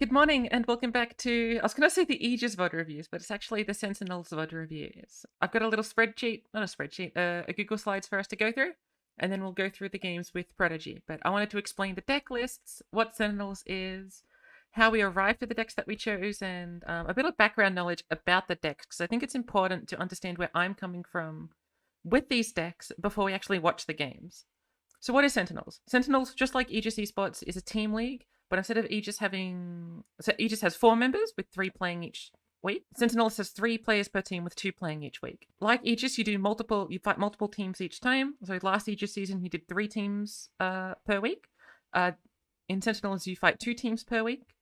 Good morning and welcome back to, I was going to say the Aegis VOD reviews, but it's actually the Sentinels VOD reviews. I've got a little spreadsheet, not a spreadsheet, a Google Slides for us to go through, and then we'll go through the games with Prodigy. But I wanted to explain the deck lists, what Sentinels is, how we arrived at the decks that we chose, and a bit of background knowledge about the decks, because I think it's important to understand where I'm coming from with these decks before we actually watch the games. So what is Sentinels? Sentinels, just like Aegis Esports, is a team league, but instead of Aegis having... So Aegis has 4 members with 3 playing each week. Sentinels has 3 players per team with 2 playing each week. Like Aegis, you fight multiple teams each time. So last Aegis season, you did 3 teams per week. In Sentinels, you fight 2 teams per week.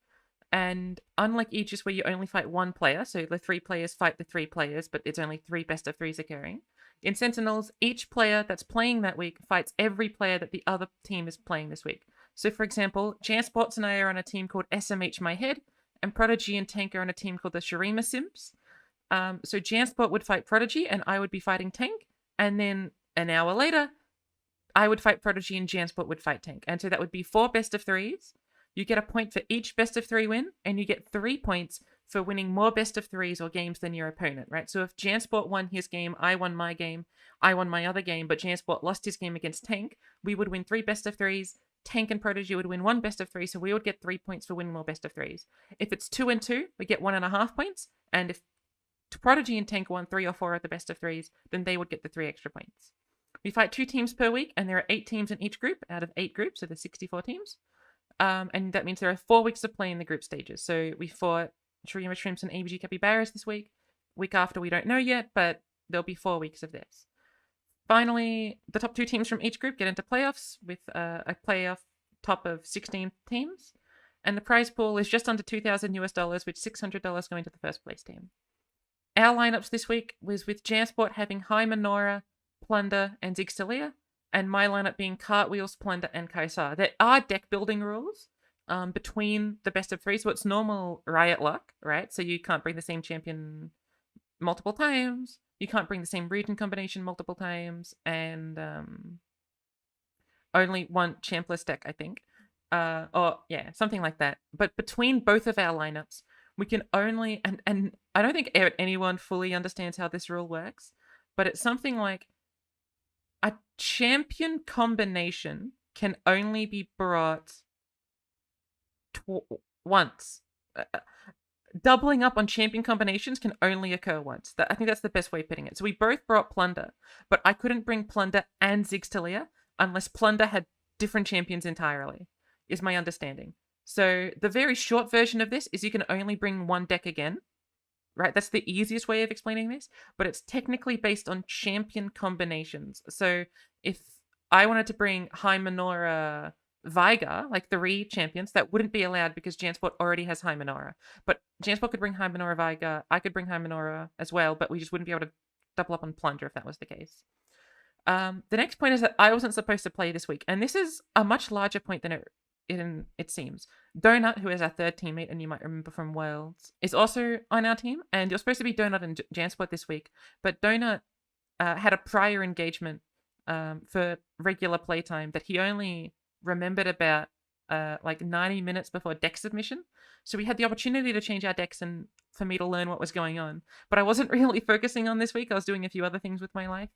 And unlike Aegis, where you only fight 1 player, so the 3 players fight the 3 players, but it's only 3 best of 3s occurring. In Sentinels, each player that's playing that week fights every player that the other team is playing this week. So, for example, Jansports and I are on a team called SMH My Head, and Prodigy and Tank are on a team called the Shurima Sims. So Jansport would fight Prodigy, and I would be fighting Tank, and then an hour later, I would fight Prodigy and Jansport would fight Tank. And so that would be 4 best of 3s. You get a point for each best of 3 win, and you get 3 points for winning more best of 3s or games than your opponent, right? So if Jansport won his game, I won my game, I won my other game, but Jansport lost his game against Tank, we would win 3 best of 3s. Tank and Prodigy would win 1 best of 3, so we would get 3 points for winning more best of 3s. If it's 2 and 2, we get 1.5 points, and if Prodigy and Tank won 3 or 4 of the best of 3s, then they would get the 3 extra points. We fight 2 teams per week, and there are 8 teams in each group out of 8 groups, so there's 64 teams. And that means there are 4 weeks of play in the group stages. So we fought Shurima Shrimps and ABG Capybaras this week. Week after, we don't know yet, but there'll be 4 weeks of this. Finally, the top 2 teams from each group get into playoffs with a playoff top of 16 teams. And the prize pool is just under $2,000 with $600 going to the first place team. Our lineups this week was with Jansport having High Menorah, Plunder, and Zigstalia, and my lineup being Cartwheels, Plunder, and Kaisar. There are deck building rules between the best of 3, so it's normal Riot luck, right? So you can't bring the same champion multiple times, you can't bring the same region combination multiple times, and only one champless deck, I think. Or, yeah, something like that. But between both of our lineups, we can only... And I don't think anyone fully understands how this rule works, but it's something like a champion combination can only be brought once. Doubling up on champion combinations can only occur once. I think that's the best way of putting it. So we both brought Plunder, but I couldn't bring Plunder and Zigstalia unless Plunder had different champions entirely, is my understanding. So the very short version of this is you can only bring 1 deck again, right? That's the easiest way of explaining this, but it's technically based on champion combinations. So if I wanted to bring High Menorah Veigar, like 3 champions, that wouldn't be allowed because Jansport already has High Menorah. But Jansport could bring High Menorah Veigar, I could bring High Menorah as well, but we just wouldn't be able to double up on Plunder if that was the case. The next point is that I wasn't supposed to play this week, and this is a much larger point than it seems. Donut, who is our 3rd teammate, and you might remember from Worlds, is also on our team, and you're supposed to be Donut and Jansport this week, but Donut had a prior engagement for regular playtime that he only remembered about like 90 minutes before deck submission. So we had the opportunity to change our decks and for me to learn what was going on. But I wasn't really focusing on this week. I was doing a few other things with my life.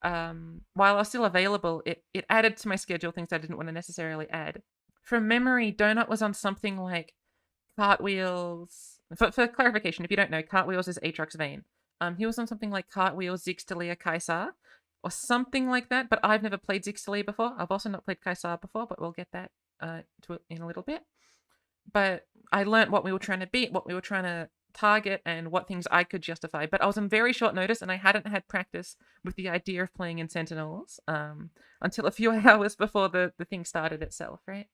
While I was still available, it added to my schedule things I didn't want to necessarily add. From memory, Donut was on something like Cartwheels. For clarification, if you don't know, Cartwheels is Aatrox Vayne. He was on something like Cartwheels, Zigstalia, Kaisar, or something like that, but I've never played Zigstalia before. I've also not played Kaisar before, but we'll get that to it in a little bit. But I learned what we were trying to beat, what we were trying to target, and what things I could justify. But I was on very short notice, and I hadn't had practice with the idea of playing in Sentinels until a few hours before the thing started itself, right?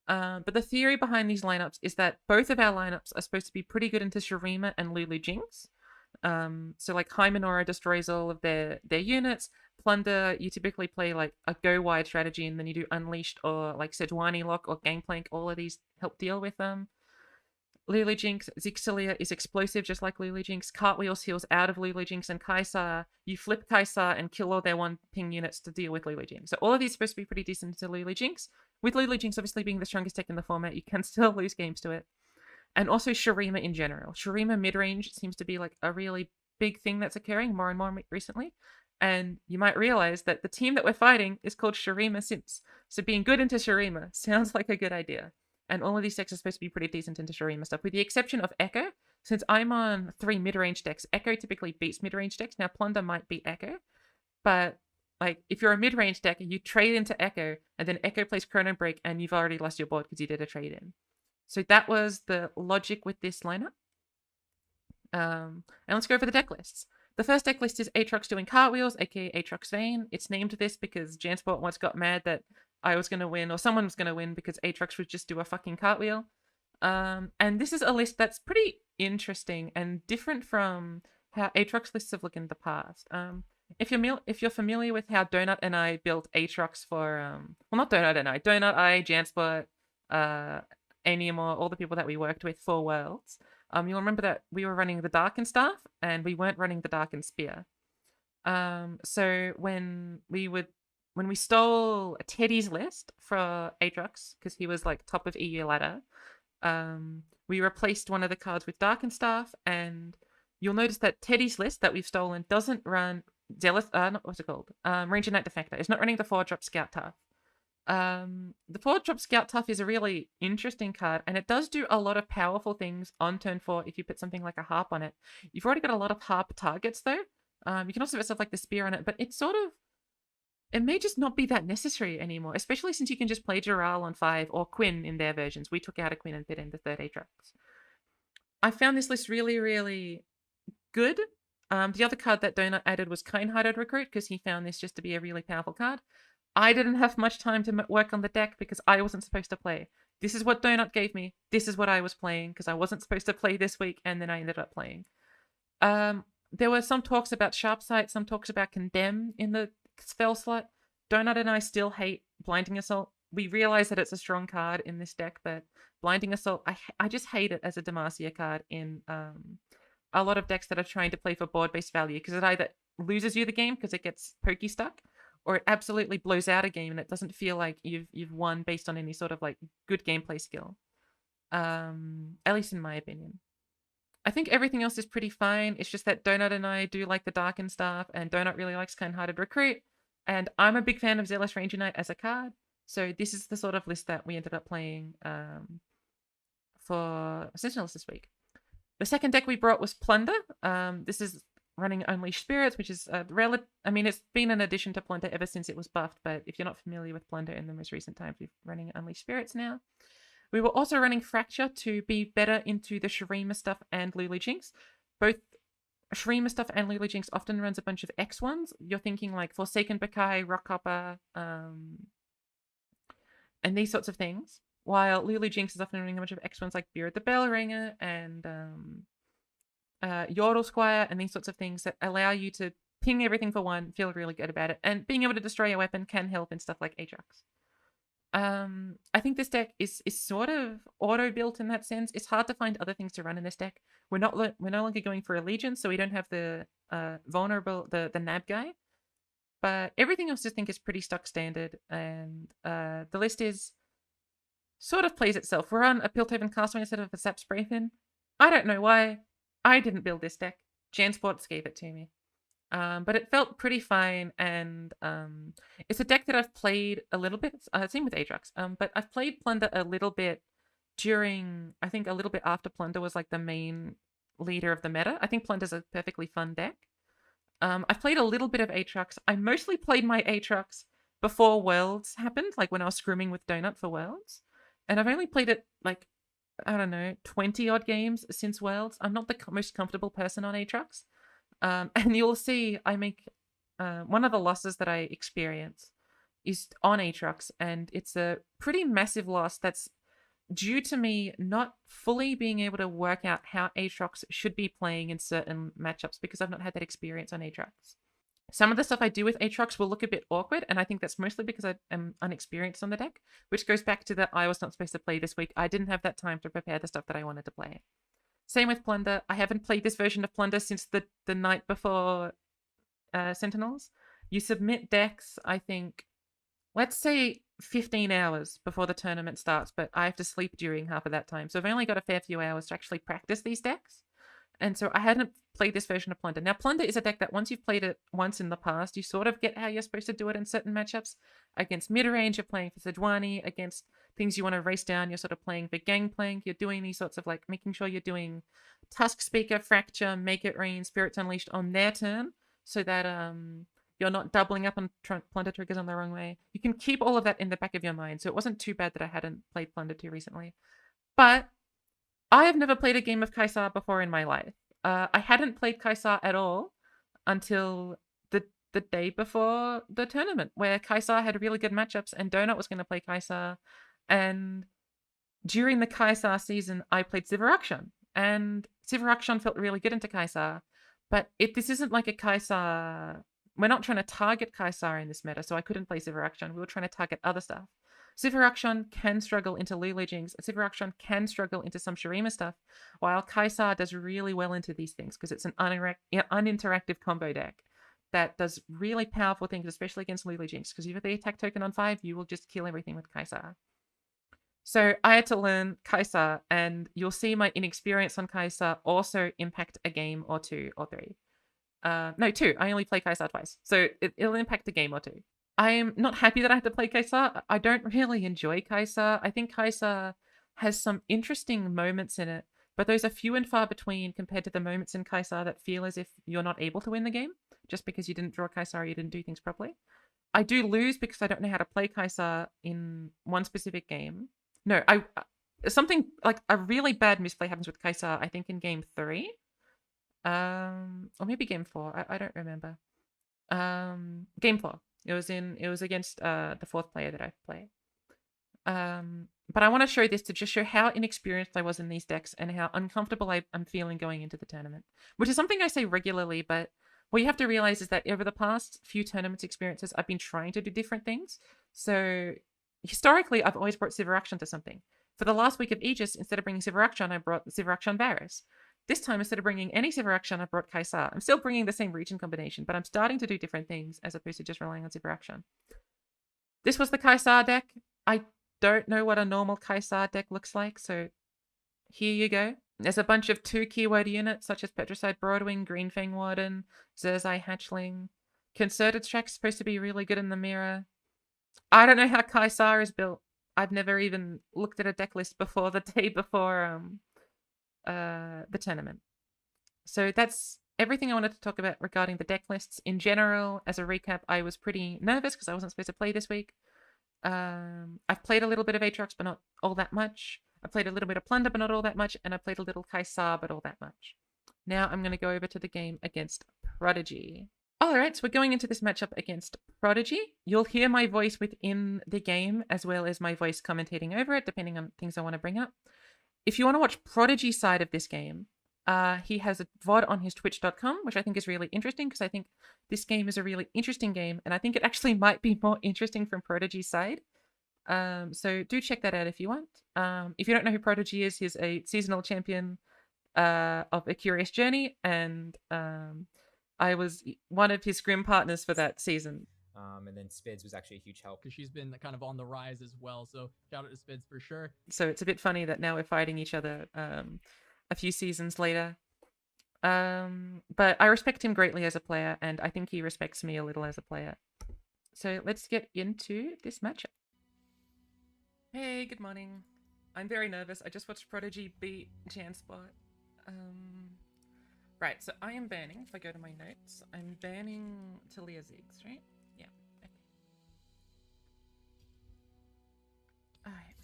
But the theory behind these lineups is that both of our lineups are supposed to be pretty good into Shurima and Lulu Jinx. So like High Menorah destroys all of their units. Plunder, you typically play like a go wide strategy, and then you do Unleashed or like Sejuani Lock or Gangplank. All of these help deal with them. Lulu Jinx, Zigstalia is explosive just like Lulu Jinx. Cartwheels heals out of Lulu Jinx, and Kaisar, you flip Kaisar and kill all their 1 ping units to deal with Lulu Jinx. So all of these are supposed to be pretty decent to Lulu Jinx. With Lulu Jinx obviously being the strongest deck in the format, you can still lose games to it. And also Shurima in general. Shurima mid-range seems to be like a really big thing that's occurring more and more recently. And you might realize that the team that we're fighting is called Shurima Sims. So being good into Shurima sounds like a good idea. And all of these decks are supposed to be pretty decent into Shurima stuff, with the exception of Echo. Since I'm on 3 mid-range decks, Echo typically beats mid-range decks. Now Plunder might beat Echo, but like if you're a mid-range deck, you trade into Echo, and then Echo plays Chrono Break, and you've already lost your board because you did a trade-in. So that was the logic with this lineup. And let's go over the deck lists. The first deck list is Aatrox doing cartwheels, aka Aatrox Vane. It's named this because Jansport once got mad that I was going to win, or someone was going to win, because Aatrox would just do a fucking cartwheel. And this is a list that's pretty interesting and different from how Aatrox lists have looked in the past. If you're familiar with how Donut and I built Aatrox for, well, not Donut and I, Donut, Jansport, Eniamore, all the people that we worked with for Worlds, you'll remember that we were running the Darkened Staff and we weren't running the Darkened Spear. So when we stole Teddy's list for Aatrox, because he was like top of EU ladder, we replaced one of the cards with Darkened Staff, and you'll notice that Teddy's list that we've stolen doesn't run what's it called? Ranger Knight Defector. It's not running the 4-drop Scout Tough. The 4-drop Scout Tough is a really interesting card, and it does do a lot of powerful things on turn 4 if you put something like a harp on it. You've already got a lot of harp targets though. You can also put stuff like the spear on it, but it's sort of, it may just not be that necessary anymore, especially since you can just play Giral on 5 or Quinn in their versions. We took out a Quinn and put in the 3rd Aatrox. I found this list really, really good. The other card that Donut added was Kind-Hearted Recruit, because he found this just to be a really powerful card. I didn't have much time to work on the deck because I wasn't supposed to play. This is what Donut gave me. This is what I was playing because I wasn't supposed to play this week, and then I ended up playing. There were some talks about Sharp Sight, some talks about Condemn in the spell slot. Donut and I still hate Blinding Assault. We realize that it's a strong card in this deck, but Blinding Assault, I just hate it as a Demacia card in a lot of decks that are trying to play for board-based value, because it either loses you the game because it gets pokey stuck, or it absolutely blows out a game and it doesn't feel like you've won based on any sort of like good gameplay skill. At least in my opinion. I think everything else is pretty fine. It's just that Donut and I do like the Darkened Staff, and Donut really likes Kind-Hearted Recruit, and I'm a big fan of Zealous Ranger Knight as a card. So this is the sort of list that we ended up playing for Sentinels this week. The second deck we brought was Plunder. This is running Unleashed Spirits, which is I mean, it's been an addition to Plunder ever since it was buffed, but if you're not familiar with Plunder in the most recent times, we're running Unleashed Spirits now. We were also running Fracture to be better into the Shurima stuff and Lulu Jinx. Both Shurima stuff and Lulu Jinx often runs a bunch of X1s. You're thinking like Forsaken Bakai, Rockhopper, and these sorts of things. While Lulu Jinx is often running a bunch of X1s like Beard the Bellringer and Yordle Squire and these sorts of things that allow you to ping everything for one, feel really good about it, and being able to destroy a weapon can help in stuff like Aatrox. I think this deck is sort of auto-built in that sense. It's hard to find other things to run in this deck. We're no longer going for Allegiance, so we don't have the vulnerable, the nab guy. But everything else I think is pretty stock standard, and the list is sort of plays itself. We're on a Piltover Castaway instead of a Sap Sprayfin. I don't know why. I didn't build this deck. Jansports gave it to me. But it felt pretty fine, and it's a deck that I've played a little bit. Same with Aatrox. But I've played Plunder a little bit during, I think a little bit after Plunder was like the main leader of the meta. I think Plunder's a perfectly fun deck. I've played a little bit of Aatrox. I mostly played my Aatrox before Worlds happened, like when I was scrimming with Donut for Worlds. And I've only played it like, I don't know, 20 odd games since Worlds. I'm not the most comfortable person on Aatrox. And you'll see I make one of the losses that I experience is on Aatrox, and it's a pretty massive loss that's due to me not fully being able to work out how Aatrox should be playing in certain matchups because I've not had that experience on Aatrox. Some of the stuff I do with Aatrox will look a bit awkward, and I think that's mostly because I am unexperienced on the deck, which goes back to that I was not supposed to play this week. I didn't have that time to prepare the stuff that I wanted to play. Same with Plunder. I haven't played this version of Plunder since the night before Sentinels. You submit decks, I think, let's say 15 hours before the tournament starts, but I have to sleep during half of that time. So I've only got a fair few hours to actually practice these decks. And so I hadn't played this version of Plunder. Now, Plunder is a deck that once you've played it once in the past, you sort of get how you're supposed to do it in certain matchups. Against mid-range, you're playing for Sejuani. Against things you want to race down, you're sort of playing for Gangplank. You're doing these sorts of like making sure you're doing Tusk Speaker, Fracture, Make It Rain, Spirits Unleashed on their turn so that you're not doubling up on Plunder triggers on the wrong way. You can keep all of that in the back of your mind. So it wasn't too bad that I hadn't played Plunder too recently. But I have never played a game of Kaisar before in my life. I hadn't played Kaisar at all until the day before the tournament, where Kaisar had really good matchups and Donut was going to play Kaisar. And during the Kaisar season, I played Sivarakshan. And Sivarakshan felt really good into Kaisar. But this isn't like a Kaisar... We're not trying to target Kaisar in this meta, so I couldn't play Sivarakshan. We were trying to target other stuff. Sivarakshan can struggle into Lulu Jinx. Sivarakshan can struggle into some Shurima stuff, while Kaisar does really well into these things because it's an uninteractive combo deck that does really powerful things, especially against Lulu Jinx, because if you have the attack token on 5, you will just kill everything with Kaisar. So I had to learn Kaisar, and you'll see my inexperience on Kaisar also impact a game or 2 or 3. No, 2. I only play Kaisar twice, so it'll impact a game or 2. I am not happy that I have to play Kaisar. I don't really enjoy Kaisar. I think Kaisar has some interesting moments in it, but those are few and far between compared to the moments in Kaisar that feel as if you're not able to win the game just because you didn't draw Kaisar or you didn't do things properly. I do lose because I don't know how to play Kaisar in one specific game. No, something like a really bad misplay happens with Kaisar, I think in game 3. Or maybe game 4. I don't remember. Game 4. It was against the 4th player that I play. But I want to show this to just show how inexperienced I was in these decks and how uncomfortable I'm feeling going into the tournament, which is something I say regularly, but what you have to realize is that over the past few tournaments experiences, I've been trying to do different things. So historically, I've always brought Sivarakshan to something. For the last week of Aegis, instead of bringing Sivarakshan, I brought Sivarakshan Varus. This time, instead of bringing any Sivarakshan, I brought Kaisar. I'm still bringing the same region combination, but I'm starting to do different things as opposed to just relying on Sivarakshan. This was the Kaisar deck. I don't know what a normal Kaisar deck looks like, so here you go. There's a bunch of 2 keyword units, such as Petricide Broadwing, Greenfang Warden, Zerzai Hatchling. Concerted Track's supposed to be really good in the mirror. I don't know how Kaisar is built. I've never even looked at a deck list before the day before the tournament. So that's everything I wanted to talk about regarding the deck lists. In general, as a recap, I was pretty nervous because I wasn't supposed to play this week. I've played a little bit of Aatrox, but not all that much. I played a little bit of Plunder, but not all that much. And I played a little Kaisar, but all that much. Now I'm going to go over to the game against Prodigy. Alright, so we're going into this matchup against Prodigy. You'll hear my voice within the game, as well as my voice commentating over it, depending on things I want to bring up. If you want to watch Prodigy's side of this game, he has a VOD on his twitch.com, which I think is really interesting, because I think this game is a really interesting game, and I think it actually might be more interesting from Prodigy's side. So do check that out if you want. If you don't know who Prodigy is, he's a seasonal champion of A Curious Journey, and I was one of his scrim partners for that season. And then Spidz was actually a huge help. Because she's been kind of on the rise as well, so shout out to Spidz for sure. So it's a bit funny that now we're fighting each other a few seasons later. But I respect him greatly as a player, and I think he respects me a little as a player. So let's get into this matchup. Hey, good morning. I'm very nervous. I just watched Prodigy beat Janspot. Right, so I am banning, if I go to my notes, I'm banning Talia Ziggs, right? Yeah, okay. Alright.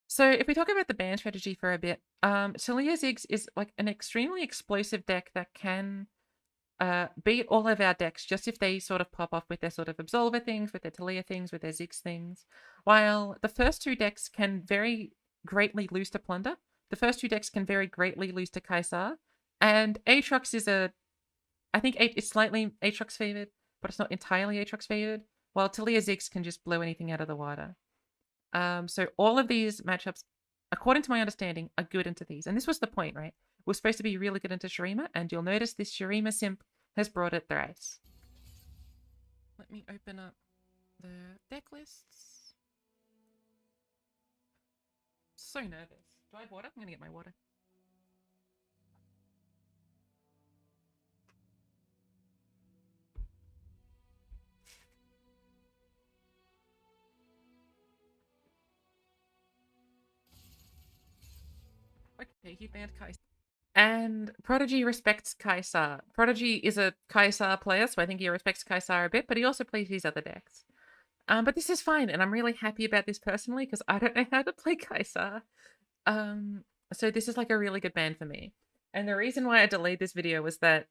So if we talk about the ban strategy for a bit, Talia Ziggs is like an extremely explosive deck that can beat all of our decks just if they sort of pop off with their sort of Absolver things, with their Talia things, with their Ziggs things. While the first 2 decks can very greatly lose to Plunder, the first 2 decks can very greatly lose to Kaisar, and Aatrox is I think it's slightly Aatrox favored, but it's not entirely Aatrox favored, while Talia Ziggs can just blow anything out of the water. So all of these matchups, according to my understanding, are good into these. And this was the point, right? We're supposed to be really good into Shurima, and you'll notice this Shurima simp has brought it thrice. Let me open up the deck lists. so nervous. Do I have water? I'm gonna get my water. Okay, he banned Kaisa. And Prodigy respects Kaisa. Prodigy is a Kaisa player, so I think he respects Kaisa a bit, but he also plays these other decks. But this is fine, and I'm really happy about this personally, because I don't know how to play Kaisa. So this is like a really good ban for me. And the reason why I delayed this video was that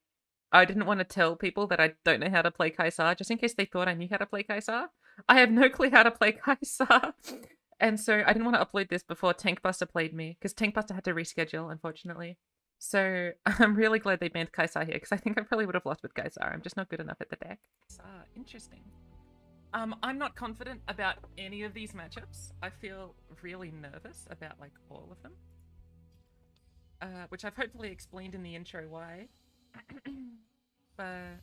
I didn't want to tell people that I don't know how to play Kaisa, just in case they thought I knew how to play Kaisa. I have no clue how to play Kaisa. And so I didn't want to upload this before Tankbuster played me, because Tankbuster had to reschedule, unfortunately. So I'm really glad they banned Kaisa here, because I think I probably would have lost with Kaisa. I'm just not good enough at the deck. Interesting. I'm not confident about any of these matchups. I feel really nervous about like all of them. Which I've hopefully explained in the intro why. But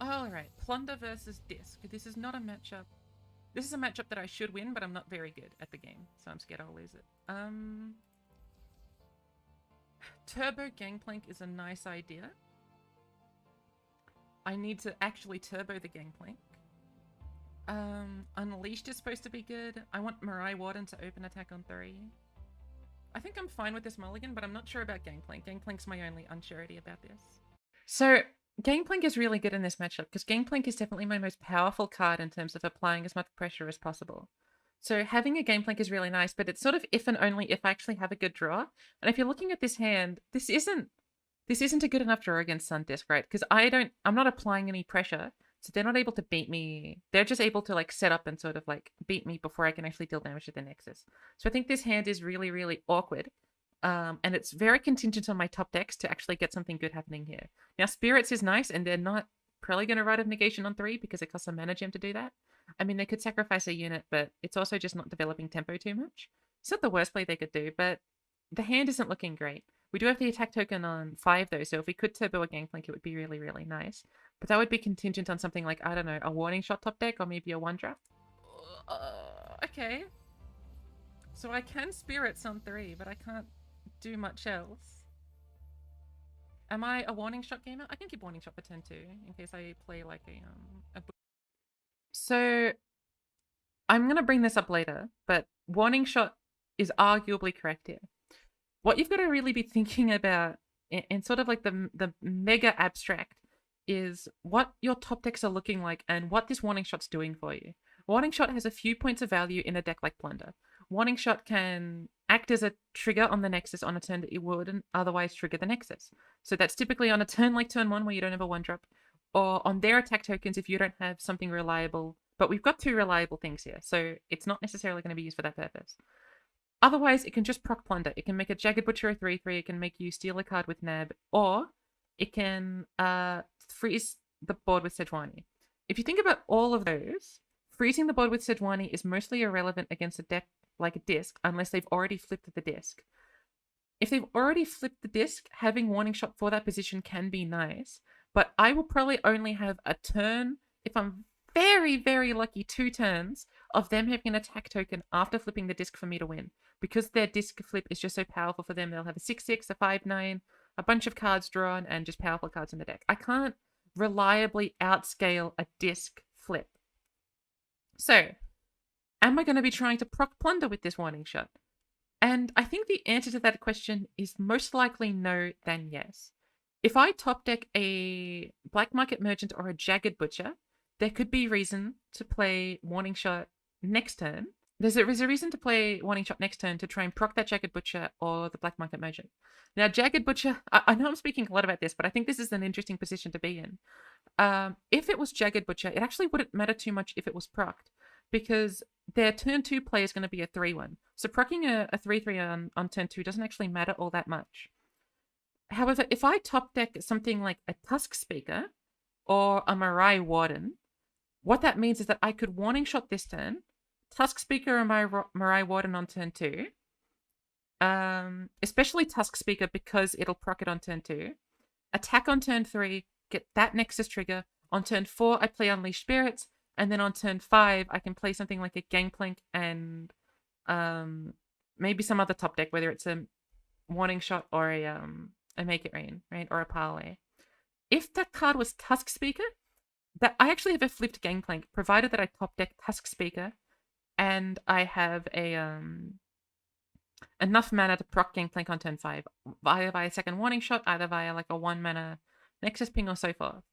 alright, Plunder versus Disc. This is not a matchup. This is a matchup that I should win, but I'm not very good at the game, so I'm scared I'll lose it. Turbo Gangplank is a nice idea. I need to actually turbo the Gangplank. Unleashed is supposed to be good. I want Mirai Warden to open attack on 3. I think I'm fine with this mulligan, but I'm not sure about Gangplank. Gangplank's my only unsurety about this. So, Gangplank is really good in this matchup, because Gangplank is definitely my most powerful card in terms of applying as much pressure as possible. So having a Gangplank is really nice, but it's sort of if and only if I actually have a good draw. And if you're looking at this hand, this isn't a good enough draw against Sun Disc, right? Because I'm not applying any pressure. So they're not able to beat me. They're just able to like set up and sort of like beat me before I can actually deal damage to the Nexus. So I think this hand is really, really awkward. And it's very contingent on my top decks to actually get something good happening here. Now, Spirits is nice, and they're not probably going to ride a negation on 3 because it costs a mana gem to do that. I mean, they could sacrifice a unit, but it's also just not developing tempo too much. It's not the worst play they could do, but the hand isn't looking great. We do have the attack token on 5 though, so if we could turbo a Gangplank, it would be really, really nice. But that would be contingent on something like, I don't know, a Warning Shot top deck or maybe a 1-drop. Okay. So I can Spirits on 3, but I can't do much else. Am I a Warning Shot gamer? I can keep Warning Shot for turn 2 in case I play like a... So I'm going to bring this up later, but Warning Shot is arguably correct here. What you've got to really be thinking about in sort of like the mega abstract is what your top decks are looking like and what this Warning Shot's doing for you. Warning Shot has a few points of value in a deck like Plunder. Warning Shot can act as a trigger on the Nexus on a turn that you wouldn't otherwise trigger the Nexus. So that's typically on a turn like turn 1 where you don't have a 1-drop, or on their attack tokens if you don't have something reliable. But we've got 2 reliable things here, so it's not necessarily going to be used for that purpose. Otherwise, it can just proc Plunder. It can make a Jagged Butcher a 3/3, it can make you steal a card with Nab, or it can freeze the board with Sejuani. If you think about all of those, freezing the board with Sejuani is mostly irrelevant against a deck like a Disc, unless they've already flipped the Disc. If they've already flipped the Disc, having Warning Shot for that position can be nice, but I will probably only have a turn, if I'm very, very lucky, 2 turns of them having an attack token after flipping the Disc for me to win. Because their Disc flip is just so powerful for them, they'll have a 6/6, a 5/9, a bunch of cards drawn, and just powerful cards in the deck. I can't reliably outscale a Disc flip. So, am I going to be trying to proc Plunder with this Warning Shot? And I think the answer to that question is most likely no than yes. If I top deck a Black Market Merchant or a Jagged Butcher, there could be reason to play Warning Shot next turn. There's a reason to play Warning Shot next turn to try and proc that Jagged Butcher or the Black Market Merchant. Now, Jagged Butcher, I know I'm speaking a lot about this, but I think this is an interesting position to be in. If it was Jagged Butcher, it actually wouldn't matter too much if it was procced, because their turn 2 play is going to be a 3/1. So proccing a 3/3 on turn 2 doesn't actually matter all that much. However, if I top deck something like a Tusk Speaker or a Mirai Warden, what that means is that I could Warning Shot this turn, Tusk Speaker or Mirai Warden on turn 2, especially Tusk Speaker because it'll proc it on turn 2, attack on turn 3, get that Nexus trigger, on turn 4 I play Unleashed Spirits, and then on turn 5 I can play something like a Gangplank and maybe some other top deck, whether it's a Warning Shot or a Make It Rain, right, or a Parlay. If that card was Tusk Speaker, that I actually have a flipped Gangplank, provided that I top deck Tusk Speaker, and I have a enough mana to proc Gangplank on turn 5, either via second Warning Shot, either via like a 1 mana Nexus Ping or so forth.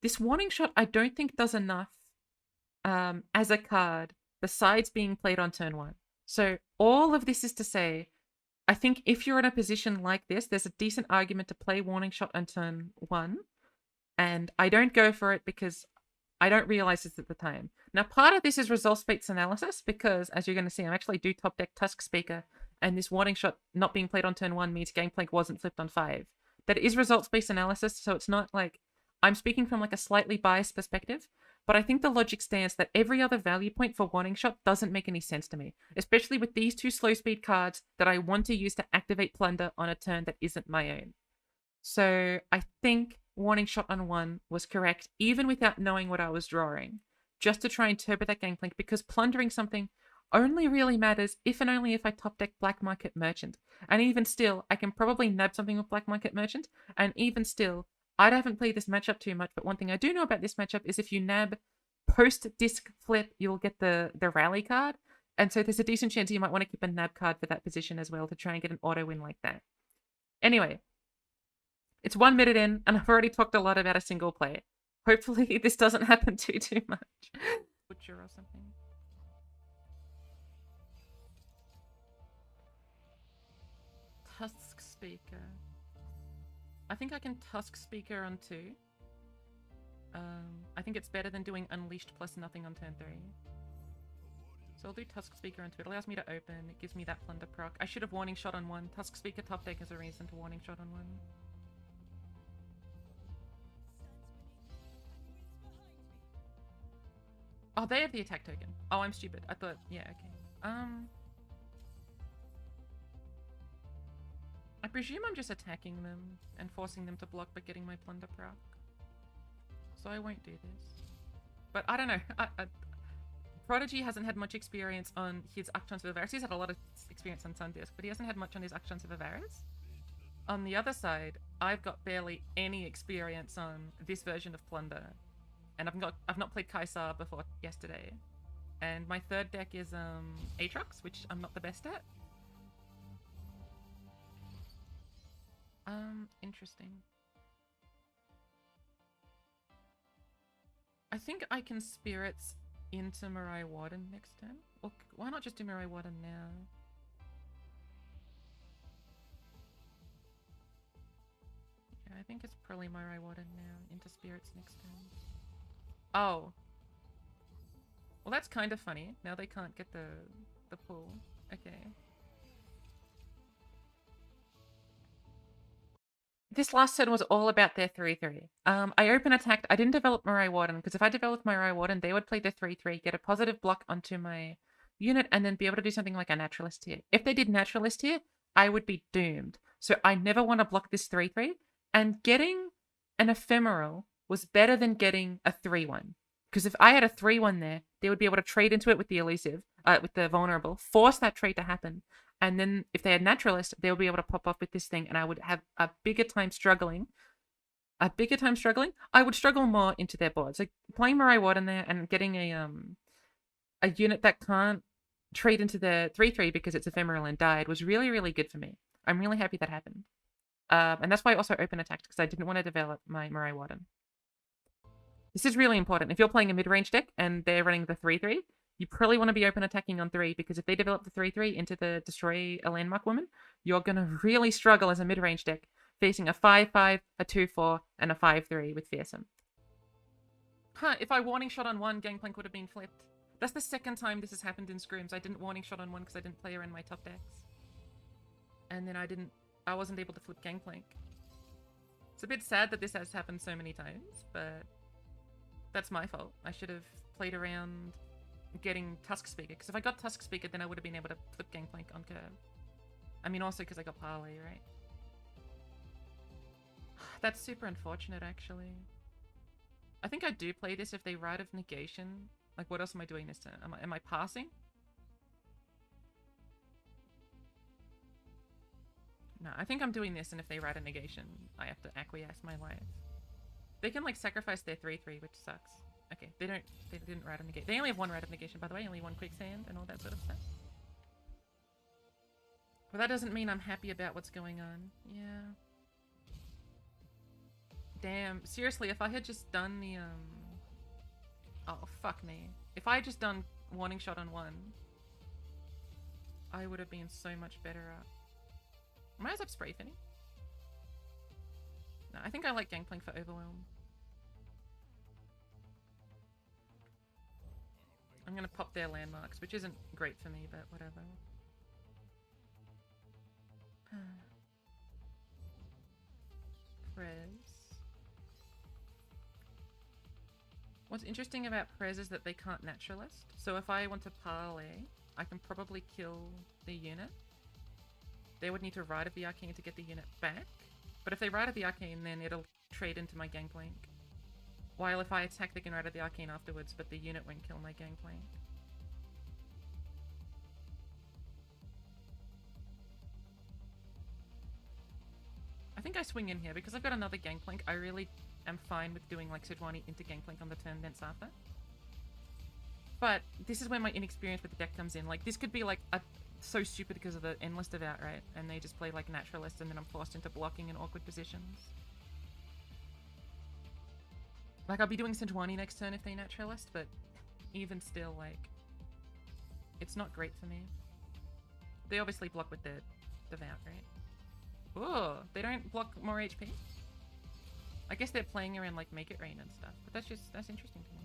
This Warning Shot I don't think does enough as a card besides being played on turn 1. So all of this is to say, I think if you're in a position like this, there's a decent argument to play Warning Shot on turn 1. And I don't go for it because I don't realize this at the time. Now, part of this is results-based analysis because, as you're going to see, I actually do top deck Tusk Speaker, and this Warning Shot not being played on turn 1 means Gangplank wasn't flipped on 5. That is results-based analysis, so it's not like I'm speaking from like a slightly biased perspective, but I think the logic stands that every other value point for Warning Shot doesn't make any sense to me, especially with these two slow speed cards that I want to use to activate Plunder on a turn that isn't my own. So I think Warning Shot on 1 was correct, even without knowing what I was drawing, just to try and turbo that Gangplank, because plundering something only really matters if and only if I top deck Black Market Merchant. And even still, I can probably nab something with Black Market Merchant, and even still, I haven't played this matchup too much, but one thing I do know about this matchup is if you nab post-disc flip, you'll get the rally card, and so there's a decent chance you might want to keep a nab card for that position as well to try and get an auto win like that. Anyway, it's 1 minute in, and I've already talked a lot about a single play. Hopefully this doesn't happen too much. Butcher or something. Tusk Speaker. I think I can Tusk Speaker on 2. I think it's better than doing Unleashed plus nothing on turn 3. So I'll do Tusk Speaker on 2. It allows me to open. It gives me that Plunder proc. I should have Warning Shot on 1. Tusk Speaker top deck is a reason to Warning Shot on 1. Oh, they have the attack token. Oh, I'm stupid. I thought, yeah, okay. I presume I'm just attacking them and forcing them to block but getting my Plunder proc. So I won't do this. But I don't know. Prodigy hasn't had much experience on his Actions of Avarice. He's had a lot of experience on Sundisk, but he hasn't had much on his Actions of Avarice. On the other side, I've got barely any experience on this version of Plunder. And I've not played Kaisar before yesterday. And my third deck is Aatrox, which I'm not the best at. Interesting. I think I can Spirits into Mirai Warden next turn. Or why not just do Mirai Warden now? Yeah, I think it's probably Mirai Warden now into Spirits next turn. Oh. Well, that's kind of funny. Now they can't get the pull. Okay. This last turn was all about their 3-3. I open attacked. I didn't develop Mirai Warden, because if I developed Mirai Warden, they would play the 3-3, get a positive block onto my unit, and then be able to do something like a Naturalist here. If they did Naturalist here, I would be doomed. So I never want to block this 3-3, and getting an Ephemeral was better than getting a 3-1. Because if I had a 3-1 there, they would be able to trade into it with the Elusive, with the Vulnerable, force that trade to happen. And then if they had Naturalist, they would be able to pop off with this thing, and I would have a bigger time struggling. I would struggle more into their board. So playing Mirai Warden there and getting a unit that can't trade into the 3-3 because it's ephemeral and died was really, really good for me. I'm really happy that happened. And that's why I also open attacked, because I didn't want to develop my Mirai Warden. This is really important. If you're playing a mid-range deck and they're running the 3-3, you probably want to be open attacking on 3, because if they develop the 3-3 into the Destroy a Landmark Woman, you're going to really struggle as a mid-range deck, facing a 5-5, a 2-4, and a 5-3 with Fearsome. Huh, if I Warning Shot on 1, Gangplank would have been flipped. That's the second time this has happened in Scrims. I didn't Warning Shot on 1 because I didn't play her in my top decks. And then I wasn't able to flip Gangplank. It's a bit sad that this has happened so many times, but that's my fault. I should have played around getting Tusk Speaker, because if I got Tusk Speaker, then I would have been able to flip Gangplank on curve. I mean, also because I got Parlay, right? That's super unfortunate, actually. I think I do play this if they Rite of Negation. Like, what else am I doing this turn? Am I passing? No, I think I'm doing this, and if they write a negation, I have to acquiesce my life. They can, like, sacrifice their 3/3, which sucks. Okay, they didn't write a negation. They only have one write of negation, by the way, only one quicksand and all that sort of stuff. But that doesn't mean I'm happy about what's going on. Yeah. Damn, seriously, if I had just done the, oh, fuck me. If I had just done Warning Shot on 1, I would have been so much better up. Am I up Spray Finny? No, I think I like Gangplank for Overwhelm. I'm gonna pop their landmarks, which isn't great for me, but whatever. Prez. What's interesting about Prez is that they can't Naturalist. So if I want to parlay, I can probably kill the unit. They would need to Ride of the Arcane to get the unit back. But if they Ride of the Arcane, then it'll trade into my Gangplank. While if I attack, they can Ride of the Arcane afterwards, but the unit won't kill my Gangplank. I think I swing in here because I've got another Gangplank. I really am fine with doing like Sejuani into Gangplank on the turn thence after. But this is where my inexperience with the deck comes in. Like, this could be like so stupid because of the Endless Devout, right? And they just play like Naturalist and then I'm forced into blocking in awkward positions. Like, I'll be doing Sejuani next turn if they Naturalist, but even still, like, it's not great for me. They obviously block with their Devout, right? Oh, they don't block more HP? I guess they're playing around like Make It Rain and stuff, but that's interesting to me.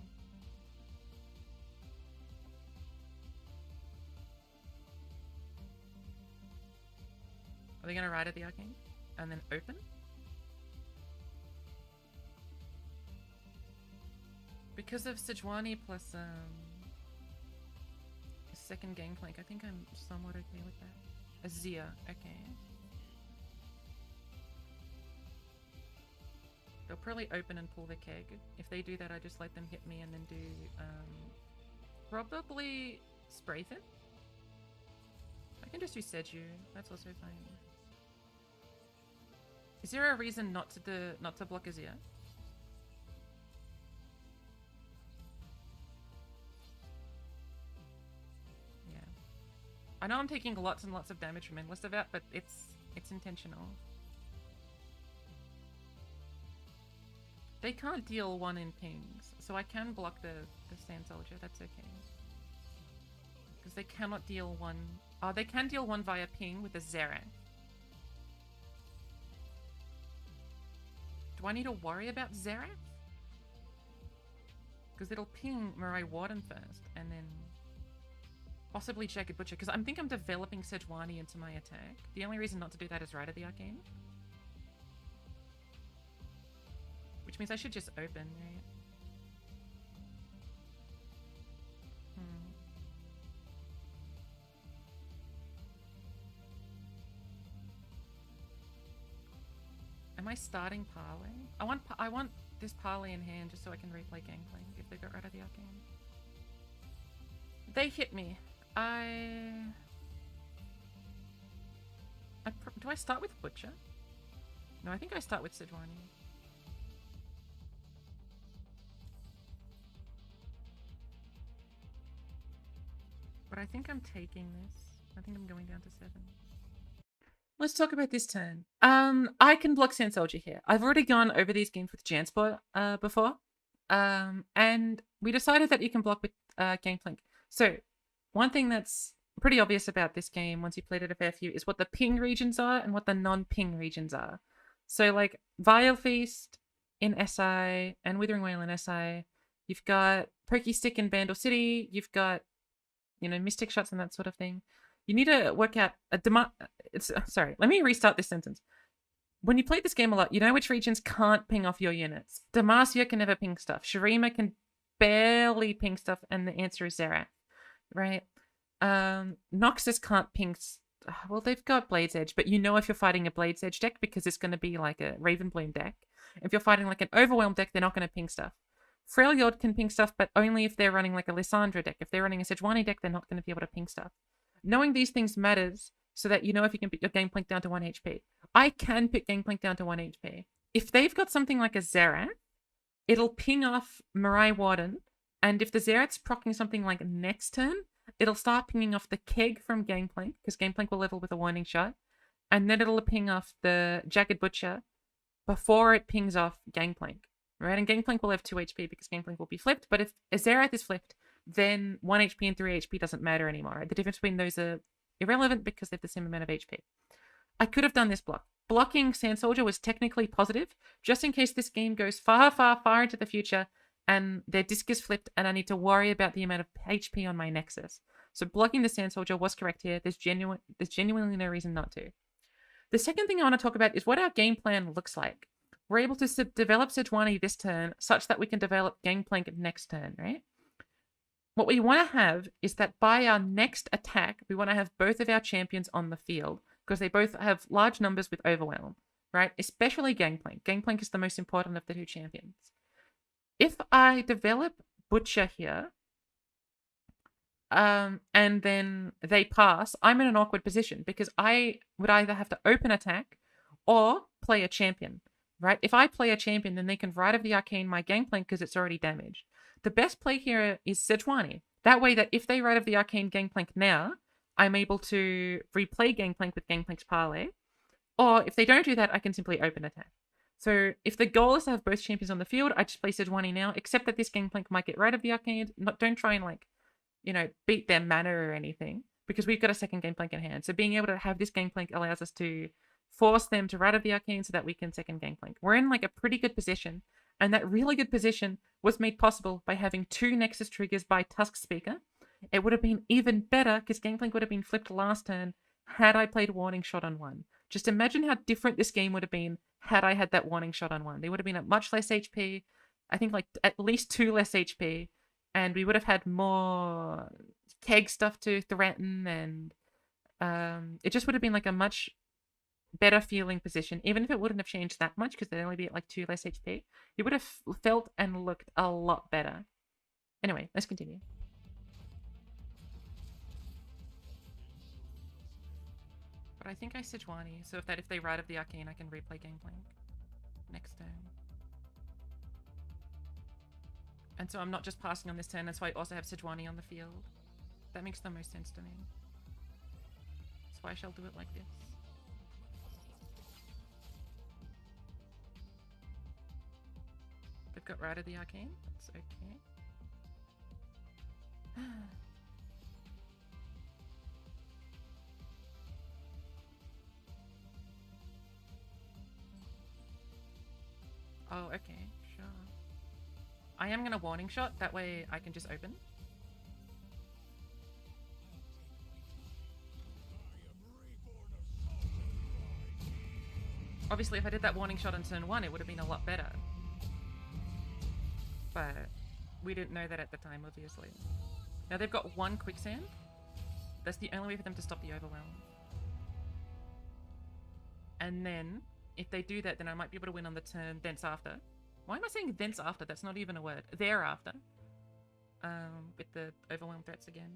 Are they gonna Ride at the Arcane? And then open? Because of Sejuani plus a second Gangplank, I think I'm somewhat okay with that. A Zia, okay. They'll probably open and pull the keg. If they do that, I just let them hit me and then do probably Spray Thin. I can just do Seju. That's also fine. Is there a reason not to block a Zia? Yeah. I know I'm taking lots and lots of damage from Endless Devout, but it's intentional. They can't deal 1 in pings, so I can block the Sand Soldier, that's okay. Because they cannot deal 1... Oh, they can deal 1 via ping with a Zerath. Do I need to worry about Zerath? Because it'll ping Mirai Warden first, and then possibly Jagged Butcher, because I think I'm developing Sejuani into my attack. The only reason not to do that is Ride of the Arcane. Which means I should just open, right? Am I starting Parlay? I want this Parlay in hand just so I can replay Gangplank if they got rid of the Arcane. They hit me. Do I start with Butcher? No, I think I start with Sejuani. But I think I'm taking this. I think I'm going down to 7. Let's talk about this turn. I can block Sand Soldier here. I've already gone over these games with Jansport before. And we decided that you can block with Gangplank. So, one thing that's pretty obvious about this game, once you played it a fair few, is what the ping regions are and what the non-ping regions are. So, like, Vile Feast in SI and Withering Wail in SI. You've got Pokey Stick in Bandle City. You've got, you know, Mystic Shots and that sort of thing. You need to work out sorry, let me restart this sentence. When you play this game a lot, you know which regions can't ping off your units. Demacia can never ping stuff. Shurima can barely ping stuff, and the answer is Zerath, right? Noxus can't ping... Well, they've got Blade's Edge, but you know if you're fighting a Blade's Edge deck because it's going to be like a Ravenbloom deck. If you're fighting like an Overwhelm deck, they're not going to ping stuff. Freljord can ping stuff, but only if they're running like a Lissandra deck. If they're running a Sejuani deck, they're not going to be able to ping stuff. Knowing these things matters so that you know if you can put your Gangplank down to 1 HP. I can put Gangplank down to 1 HP. If they've got something like a Zerath, it'll ping off Mirai Warden, and if the Zerath's proccing something like next turn, it'll start pinging off the Keg from Gangplank, because Gangplank will level with a Warning Shot, and then it'll ping off the Jagged Butcher before it pings off Gangplank, right? And Gangplank will have 2 HP because Gangplank will be flipped, but if a Zerath is flipped, then 1 HP and 3 HP doesn't matter anymore, right? The difference between those are irrelevant because they have the same amount of HP. I could have done this block. Blocking Sand Soldier was technically positive, just in case this game goes far, far, far into the future and their disc is flipped and I need to worry about the amount of HP on my Nexus. So blocking the Sand Soldier was correct here. There's genuinely no reason not to. The second thing I want to talk about is what our game plan looks like. We're able to develop Sejuani this turn such that we can develop Gangplank next turn, right? What we want to have is that by our next attack, we want to have both of our champions on the field because they both have large numbers with Overwhelm, right? Especially Gangplank. Gangplank is the most important of the 2 champions. If I develop Butcher here, and then they pass, I'm in an awkward position because I would either have to open attack or play a champion, right? If I play a champion, then they can Rite of the Arcane my Gangplank because it's already damaged. The best play here is Sejuani. That way that if they Rite of the Arcane Gangplank now, I'm able to replay Gangplank with Gangplank's Parlay. Or if they don't do that, I can simply open attack. So if the goal is to have both champions on the field, I just play Sejuani now, except that this Gangplank might get Rite of the Arcane. Don't try and beat their mana or anything, because we've got a second Gangplank in hand. So being able to have this Gangplank allows us to force them to Rite of the Arcane so that we can second Gangplank. We're in a pretty good position. And that really good position was made possible by having 2 Nexus triggers by Tusk Speaker. It would have been even better because Gangplank would have been flipped last turn had I played Warning Shot on 1. Just imagine how different this game would have been had I had that Warning Shot on 1. They would have been at much less HP, I think at least 2 less HP, and we would have had more Keg stuff to threaten, and it just would have been a much better feeling position, even if it wouldn't have changed that much because they'd only be at 2 less HP. It would have felt and looked a lot better. Anyway, let's continue. But I think I Sejuani, so if they Rite of the Arcane, I can replay Gangplank next turn. And so I'm not just passing on this turn, and so I also have Sejuani on the field. That makes the most sense to me. So I shall do it like this. They've got Rite of the Arcane. That's okay. Oh, okay, sure. I am gonna Warning Shot, that way I can just open. Obviously, if I did that Warning Shot on turn 1, it would have been a lot better. But we didn't know that at the time, obviously. Now they've got 1 Quicksand. That's the only way for them to stop the Overwhelm. And then, if they do that, then I might be able to win on the turn thence after. Why am I saying thence after? That's not even a word. Thereafter. With the Overwhelm threats again.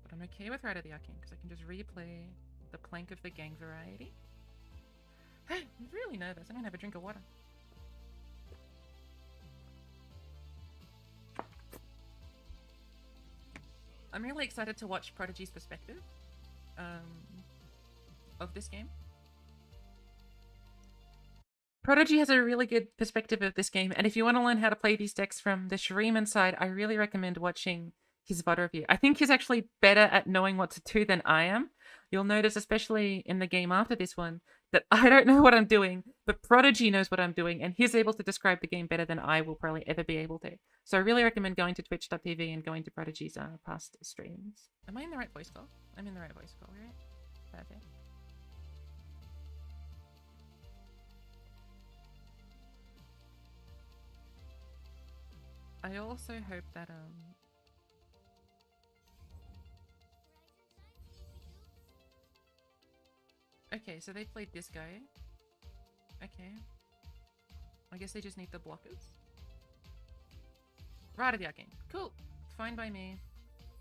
But I'm okay with Rite of the Arcane, because I can just replay the Plank of the Gang variety. Hey, I'm really nervous. I'm gonna have a drink of water. I'm really excited to watch Prodigy's perspective of this game. Prodigy has a really good perspective of this game, and if you want to learn how to play these decks from the Shuriman side, I really recommend watching his VOD review. I think he's actually better at knowing what to do than I am. You'll notice, especially in the game after this one, that I don't know what I'm doing, but Prodigy knows what I'm doing, and he's able to describe the game better than I will probably ever be able to. So I really recommend going to twitch.tv and going to Prodigy's past streams. Am I in the right voice call? I'm in the right voice call, right? Perfect. I also hope that okay, so they played this guy. Okay. I guess they just need the blockers. Right at the game. Cool. Fine by me.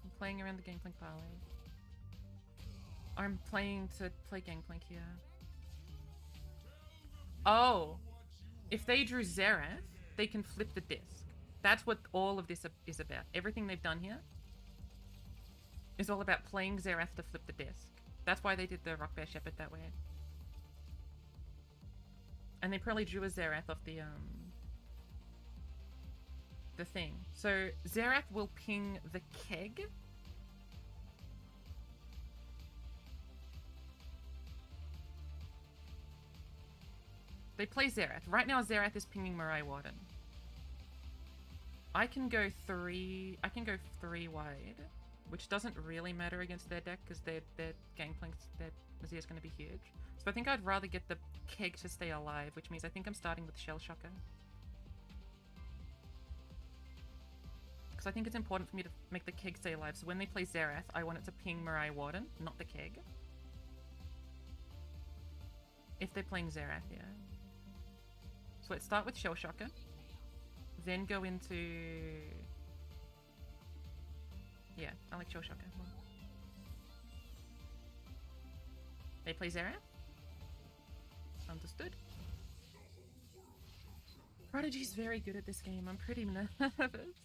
I'm playing around the Gangplank parlay. I'm playing to play Gangplank here. Oh. If they drew Xerath, they can flip the disc. That's what all of this is about. Everything they've done here is all about playing Xerath to flip the disc. That's why they did the Rock Bear Shepherd that way. And they probably drew a Xerath off the thing. So Xerath will ping the keg. They play Xerath. Right now Xerath is pinging Mirai Warden. I can go three wide, which doesn't really matter against their deck because their Gangplank's, their Azir is going to be huge. So I think I'd rather get the keg to stay alive, which means I think I'm starting with Shell Shocker. Because I think it's important for me to make the keg stay alive, so when they play Xerath, I want it to ping Mirai Warden, not the keg. If they're playing Xerath, yeah. So let's start with Shell Shocker. Then go into... Yeah, I like Shell Shocker. They play Xerath? Understood. Prodigy's very good at this game. I'm pretty nervous.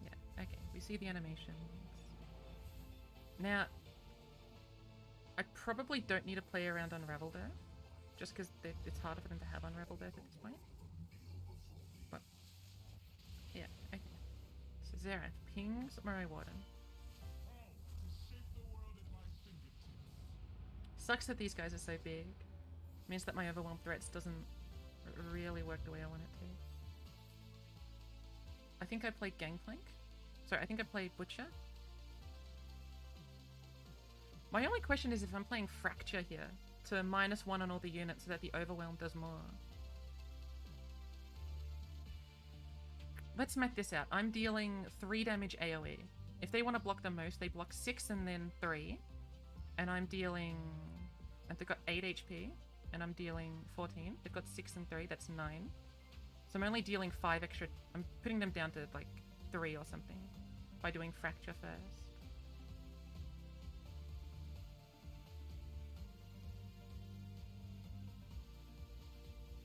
Yeah, okay. We see the animation. Now, I probably don't need to play around Unravel Death, just because it's harder for them to have Unravel Death at this point. But, yeah, okay. So Xerath pings Mirai Warden. Sucks that these guys are so big. Means that my Overwhelm threats doesn't really work the way I want it to. I think I played Gangplank. Sorry, I think I played Butcher. My only question is if I'm playing Fracture here to -1 on all the units so that the Overwhelm does more. Let's map this out. I'm dealing 3 damage AoE. If they want to block the most, they block 6 and then 3. And I'm dealing... And they've got 8 HP. And I'm dealing 14. They've got 6 and 3. That's 9. So I'm only dealing 5 extra... I'm putting them down to like 3 or something by doing Fracture first.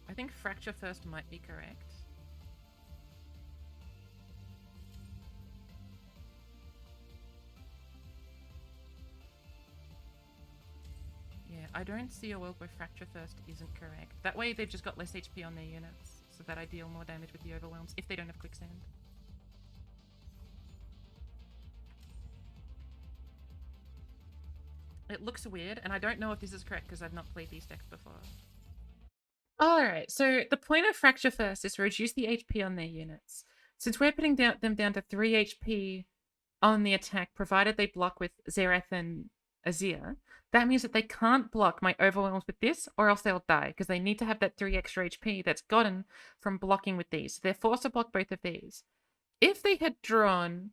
I think Fracture first might be correct. Yeah, I don't see a world where Fracture first isn't correct. That way they've just got less HP on their units, so that I deal more damage with the Overwhelms if they don't have Quicksand. It looks weird, and I don't know if this is correct because I've not played these decks before. Alright, so the point of Fracture first is to reduce the HP on their units. Since we're putting them down to 3 HP on the attack, provided they block with Xerath and Azir, that means that they can't block my Overwhelms with this, or else they'll die, because they need to have that 3 extra HP that's gotten from blocking with these. So they're forced to block both of these. If they had drawn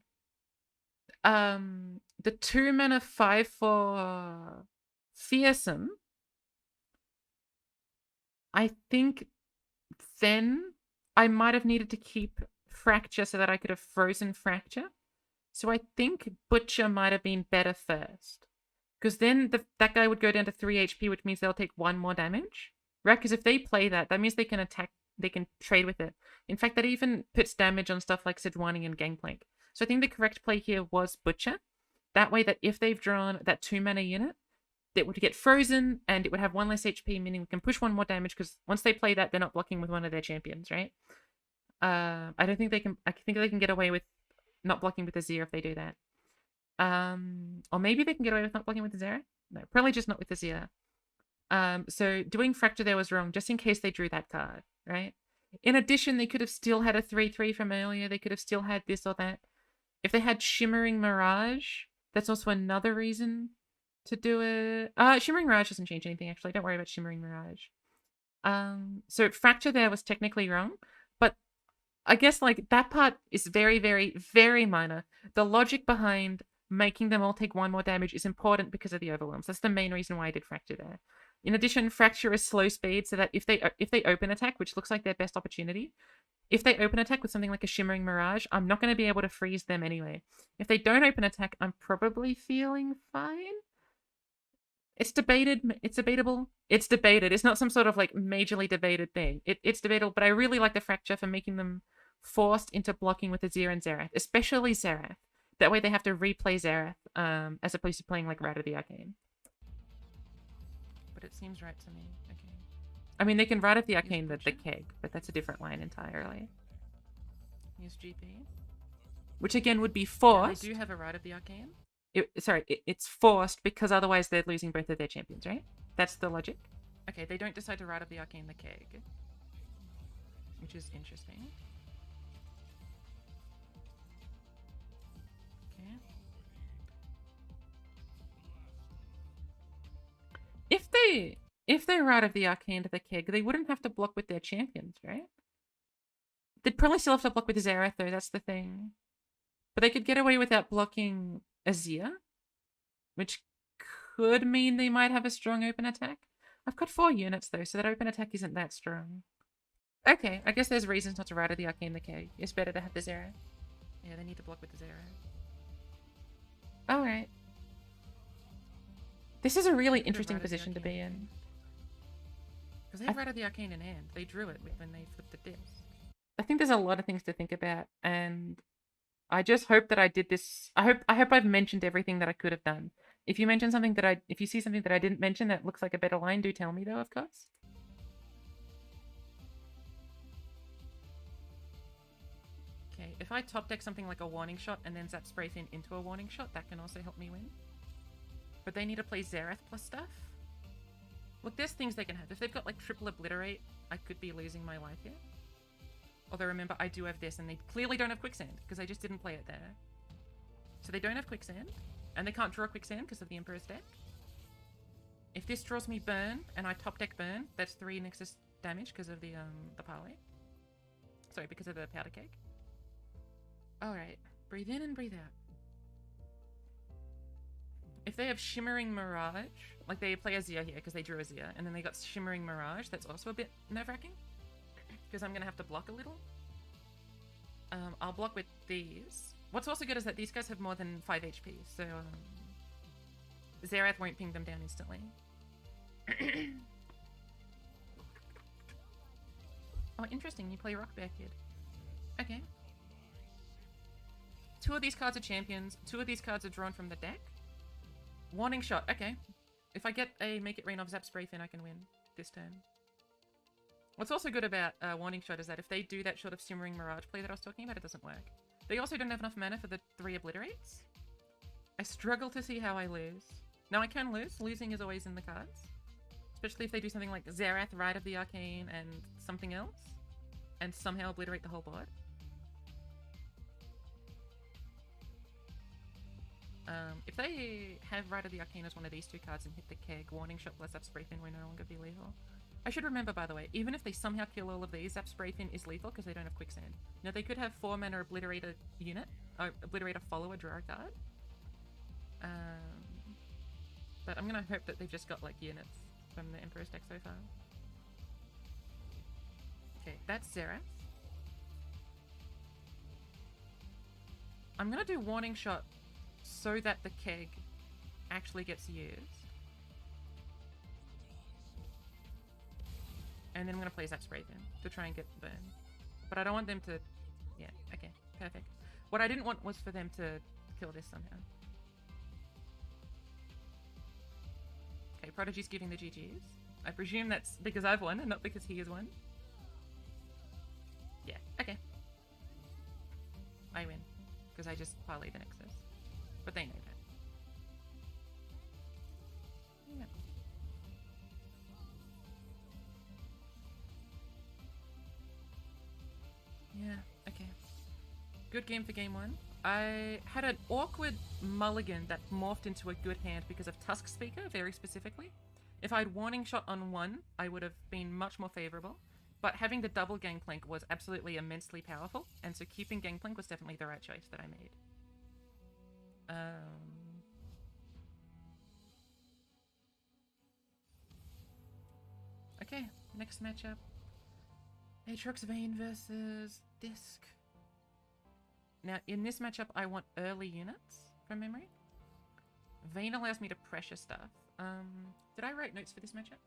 the 2 mana 5/4 Fearsome, I think then I might have needed to keep Fracture so that I could have frozen Fracture. So I think Butcher might have been better first. Because then that guy would go down to 3 HP, which means they'll take 1 more damage. Right? Because if they play that, that means they can attack, they can trade with it. In fact, that even puts damage on stuff like Sejuani and Gangplank. So I think the correct play here was Butcher. That way that if they've drawn that 2 mana unit, it would get frozen and it would have 1 less HP, meaning we can push 1 more damage because once they play that, they're not blocking with one of their champions, right? I don't think they can... I think they can get away with not blocking with Azir if they do that. Or maybe they can get away with not blocking with Azir. No, probably just not with Azir. So doing Fracture there was wrong, just in case they drew that card, right? In addition, they could have still had a 3/3 from earlier. They could have still had this or that. If they had Shimmering Mirage, that's also another reason to do it. Shimmering Mirage doesn't change anything, actually. Don't worry about Shimmering Mirage. So Fracture there was technically wrong, but I guess like that part is very, very, very minor. The logic behind making them all take 1 more damage is important because of the Overwhelms. That's the main reason why I did Fracture there. In addition, Fracture is slow speed, so that if they open attack, which looks like their best opportunity, if they open attack with something like a Shimmering Mirage, I'm not going to be able to freeze them anyway. If they don't open attack, I'm probably feeling fine. It's debated. It's debatable. It's debated. It's not some sort of like majorly debated thing. It's debatable, but I really like the Fracture for making them forced into blocking with Azir and Xerath, especially Xerath. That way they have to replay Xerath as opposed to playing like Rat of the Arcane. But it seems right to me. Okay. I mean, they can Rat of the Arcane the keg, but that's a different line entirely. Use GP. Which again would be forced. Yeah, they do have a Rat of the Arcane. It's forced because otherwise they're losing both of their champions, right? That's the logic. Okay, they don't decide to Rat of the Arcane the keg. Which is interesting. Okay. If they Rat of the Arcane to the keg, they wouldn't have to block with their champions, right? They'd probably still have to block with Xerath though, that's the thing. But they could get away without blocking Azir, which could mean they might have a strong open attack. I've got 4 units though, so that open attack isn't that strong. Okay, I guess there's reasons not to Rat of the Arcane the keg. It's better to have the Xerath. Yeah, they need to block with the Xerath. Alright. This is a really interesting position to be in. Because they have Rat of the Arcane in hand. They drew it when they flipped the disc. I think there's a lot of things to think about, and I just hope that I did this. I hope I've mentioned everything that I could have done. If you mention something that if you see something that I didn't mention that looks like a better line, do tell me though, of course. Okay, if I top deck something like a Warning Shot and then Zap Spray Fin into a Warning Shot, that can also help me win. But they need to play Xerath plus stuff. Look, there's things they can have. If they've got like triple Obliterate, I could be losing my life here. Although remember, I do have this, and they clearly don't have Quicksand, because I just didn't play it there. So they don't have Quicksand, and they can't draw Quicksand because of the Emperor's deck. If this draws me Burn, and I top deck Burn, that's 3 Nexus damage because of the parlay. Sorry, because of the Powder Cake. Alright, breathe in and breathe out. If they have Shimmering Mirage, like they play Azir here because they drew Azir, and then they got Shimmering Mirage, that's also a bit nerve-wracking. Because I'm going to have to block a little. I'll block with these. What's also good is that these guys have more than 5 HP, so Xerath won't ping them down instantly. Oh, interesting. You play Rock Bear Kid. Okay. 2 of these cards are champions. 2 of these cards are drawn from the deck. Warning Shot. Okay. If I get a Make It Rain off Zap Spray Fin, I can win this turn. What's also good about Warning Shot is that if they do that sort of Shimmering Mirage play that I was talking about, it doesn't work. They also don't have enough mana for the 3 Obliterates. I struggle to see how I lose. Now I can lose. Losing is always in the cards. Especially if they do something like Xerath, Rite of the Arcane, and something else. And somehow obliterate the whole board. If they have Rite of the Arcane as one of these 2 cards and hit the keg, Warning Shot plus Zap Spray Fin will no longer be lethal. I should remember, by the way, even if they somehow kill all of these, Zap Spray Fin is lethal because they don't have Quicksand. Now, they could have 4 mana Obliterate a unit, Obliterate a follower, draw a card. But I'm gonna hope that they've just got, like, units from the Emperor's deck so far. Okay, that's Xerath. I'm gonna do Warning Shot so that the keg actually gets used. And then I'm going to play Zap Spray Fin to try and get Burn. But I don't want them to... Yeah, okay, perfect. What I didn't want was for them to kill this somehow. Okay, Prodigy's giving the GGs. I presume that's because I've won and not because he has won. Yeah, okay. I win. Because I just parlayed the Nexus. But they know that. Yeah. Yeah, okay. Good game for game 1. I had an awkward mulligan that morphed into a good hand because of Tusk Speaker, very specifically. If I had Warning Shot on 1, I would have been much more favourable. But having the double Gangplank was absolutely immensely powerful, and so keeping Gangplank was definitely the right choice that I made. Okay, next matchup. Aatrox Vayne versus Disc. Now, in this matchup, I want early units from memory. Vayne allows me to pressure stuff. Did I write notes for this matchup?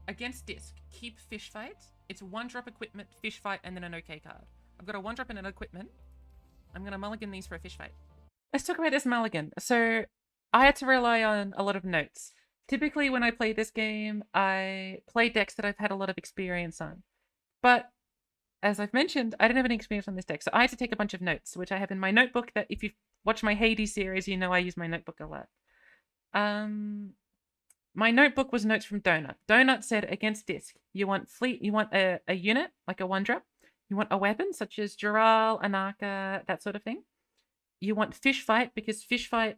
Against Disc, keep Fish Fight. It's 1-drop equipment, Fish Fight, and then an OK card. I've got a 1-drop and an equipment. I'm going to mulligan these for a Fish Fight. Let's talk about this mulligan. So, I had to rely on a lot of notes. Typically, when I play this game, I play decks that I've had a lot of experience on. But, as I've mentioned, I didn't have any experience on this deck, so I had to take a bunch of notes, which I have in my notebook that if you've watched my Hades series, you know I use my notebook a lot. My notebook was notes from Donut. Donut said against Disc, you want a unit, like a 1-drop. You want a weapon, such as Dural, Anarka, that sort of thing. You want Fish Fight, because Fish Fight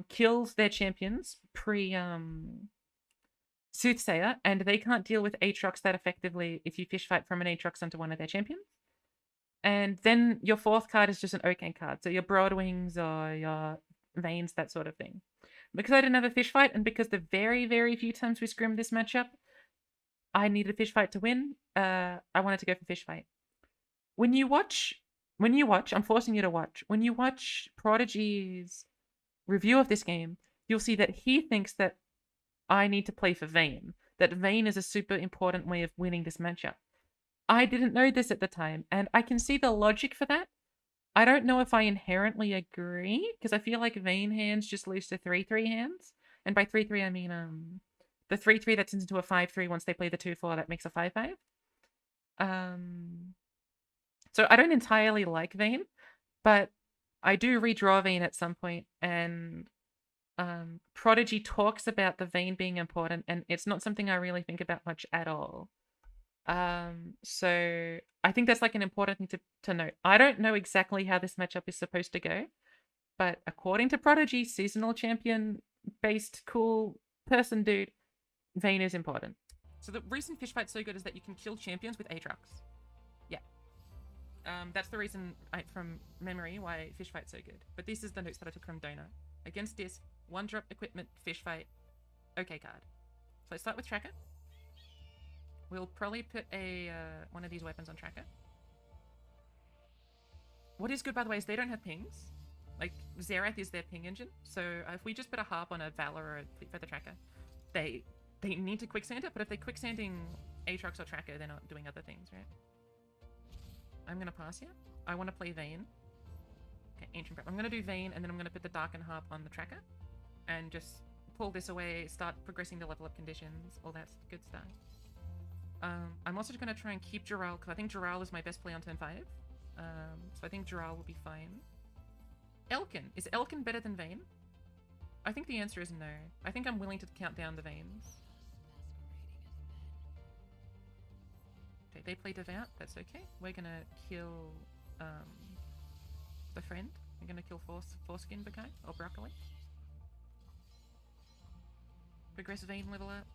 kills their champions Soothsayer, and they can't deal with Aatrox that effectively if you Fish Fight from an Aatrox onto one of their champions. And then your 4th card is just an OK card, so your Broadwings or your Veins, that sort of thing. Because I didn't have a Fish Fight, and because the very, very few times we scrimmed this matchup, I needed a Fish Fight to win, I wanted to go for Fish Fight. When you watch, I'm forcing you to watch. When you watch Prodigy's review of this game, you'll see that he thinks that I need to play for Vayne. That Vayne is a super important way of winning this matchup. I didn't know this at the time, and I can see the logic for that. I don't know if I inherently agree, because I feel like Vayne hands just lose to 3-3 hands. And by 3-3, I mean the 3-3 that turns into a 5-3 once they play the 2-4 that makes a 5-5. So I don't entirely like Vayne, but I do redraw Vayne at some point, and Prodigy talks about the Vayne being important, and it's not something I really think about much at all. So I think that's like an important thing to note. I don't know exactly how this matchup is supposed to go, but according to Prodigy, seasonal champion based cool person dude, Vayne is important. So the reason Fish Fight's so good is that you can kill champions with Aatrox. Yeah. That's the reason, from memory, why Fish Fight's so good. But this is the notes that I took from Donut. Against Disc, 1-drop equipment, Fish Fight, OK card. So let's start with Tracker. We'll probably put one of these weapons on Tracker. What is good, by the way, is they don't have pings. Like, Xerath is their ping engine. So if we just put a Harp on a Valor or a Fleet Feather Tracker, they need to quicksand it, but if they're quicksanding Aatrox or Tracker, they're not doing other things, right? I'm going to pass here. I want to play Vayne. Okay, Ancient Prep. I'm going to do Vayne, and then I'm going to put the Dark and Harp on the Tracker. And just pull this away, start progressing to level up conditions, all that good stuff. I'm also going to try and keep Dural, because I think Dural is my best play on turn 5. So I think Dural will be fine. Elkin. Is Elkin better than Vayne? I think the answer is no. I think I'm willing to count down the Vaynes. Okay, they play Devout. That's okay. We're going to kill the friend. We're going to kill Foreskin Bakai or Broccoli. Progress Vayne level up.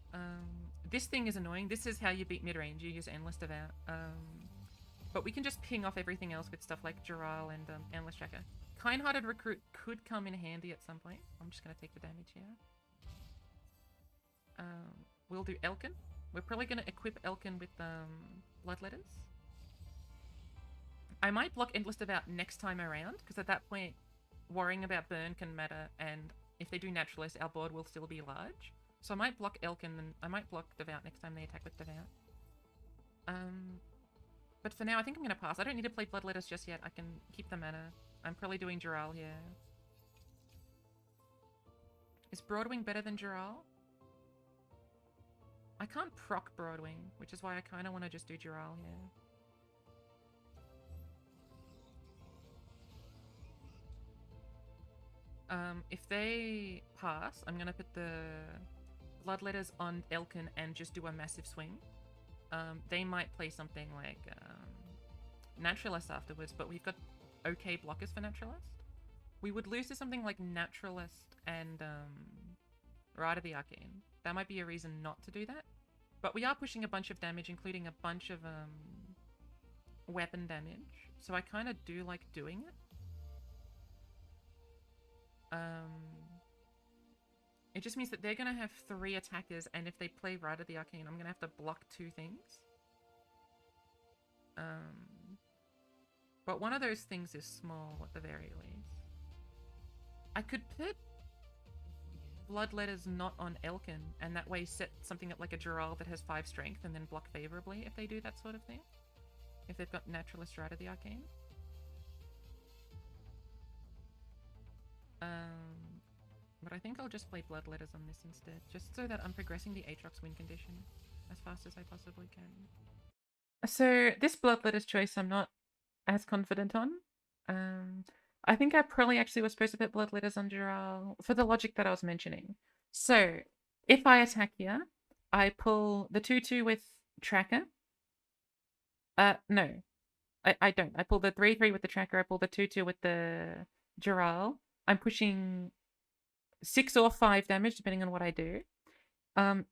This thing is annoying. This is how you beat mid-range. You use Endless Devout. But we can just ping off everything else with stuff like Dural and Endless Tracker. Kind-Hearted Recruit could come in handy at some point. I'm just going to take the damage here. We'll do Elkin. We're probably going to equip Elkin with Bloodletters. I might block Endless Devout next time around, because at that point, worrying about burn can matter, and if they do Naturalist, our board will still be large. So I might block Elkin, and I might block Devout next time they attack with Devout. But for now, I think I'm going to pass. I don't need to play Bloodletters just yet. I can keep the mana. I'm probably doing Dural here. Is Broadwing better than Dural? I can't proc Broadwing, which is why I kind of want to just do Dural here. If they pass, I'm going to put the Bloodletters on Elkin and just do a massive swing. They might play something like Naturalist afterwards, but we've got okay blockers for Naturalist. We would lose to something like Naturalist and Ride of the Arcane. That might be a reason not to do that. But we are pushing a bunch of damage, including a bunch of weapon damage. So I kind of do like doing it. It just means that they're going to have 3 attackers, and if they play Rite of the Arcane, I'm going to have to block 2 things. But one of those things is small at the very least. I could put Bloodletters not on Elkin, and that way set something up like a Dural that has 5 strength and then block favorably if they do that sort of thing. If they've got Naturalist Rite of the Arcane. But I think I'll just play Bloodletters on this instead, just so that I'm progressing the Aatrox win condition as fast as I possibly can. So this Bloodletters choice I'm not as confident on. I think I probably actually was supposed to put Bloodletters on Dural for the logic that I was mentioning. So if I attack here, I pull the 2/2 with Tracker. No. I don't. I pull the 3/3 with the Tracker, I pull the 2/2 with the Dural. I'm pushing 6 or 5 damage, depending on what I do.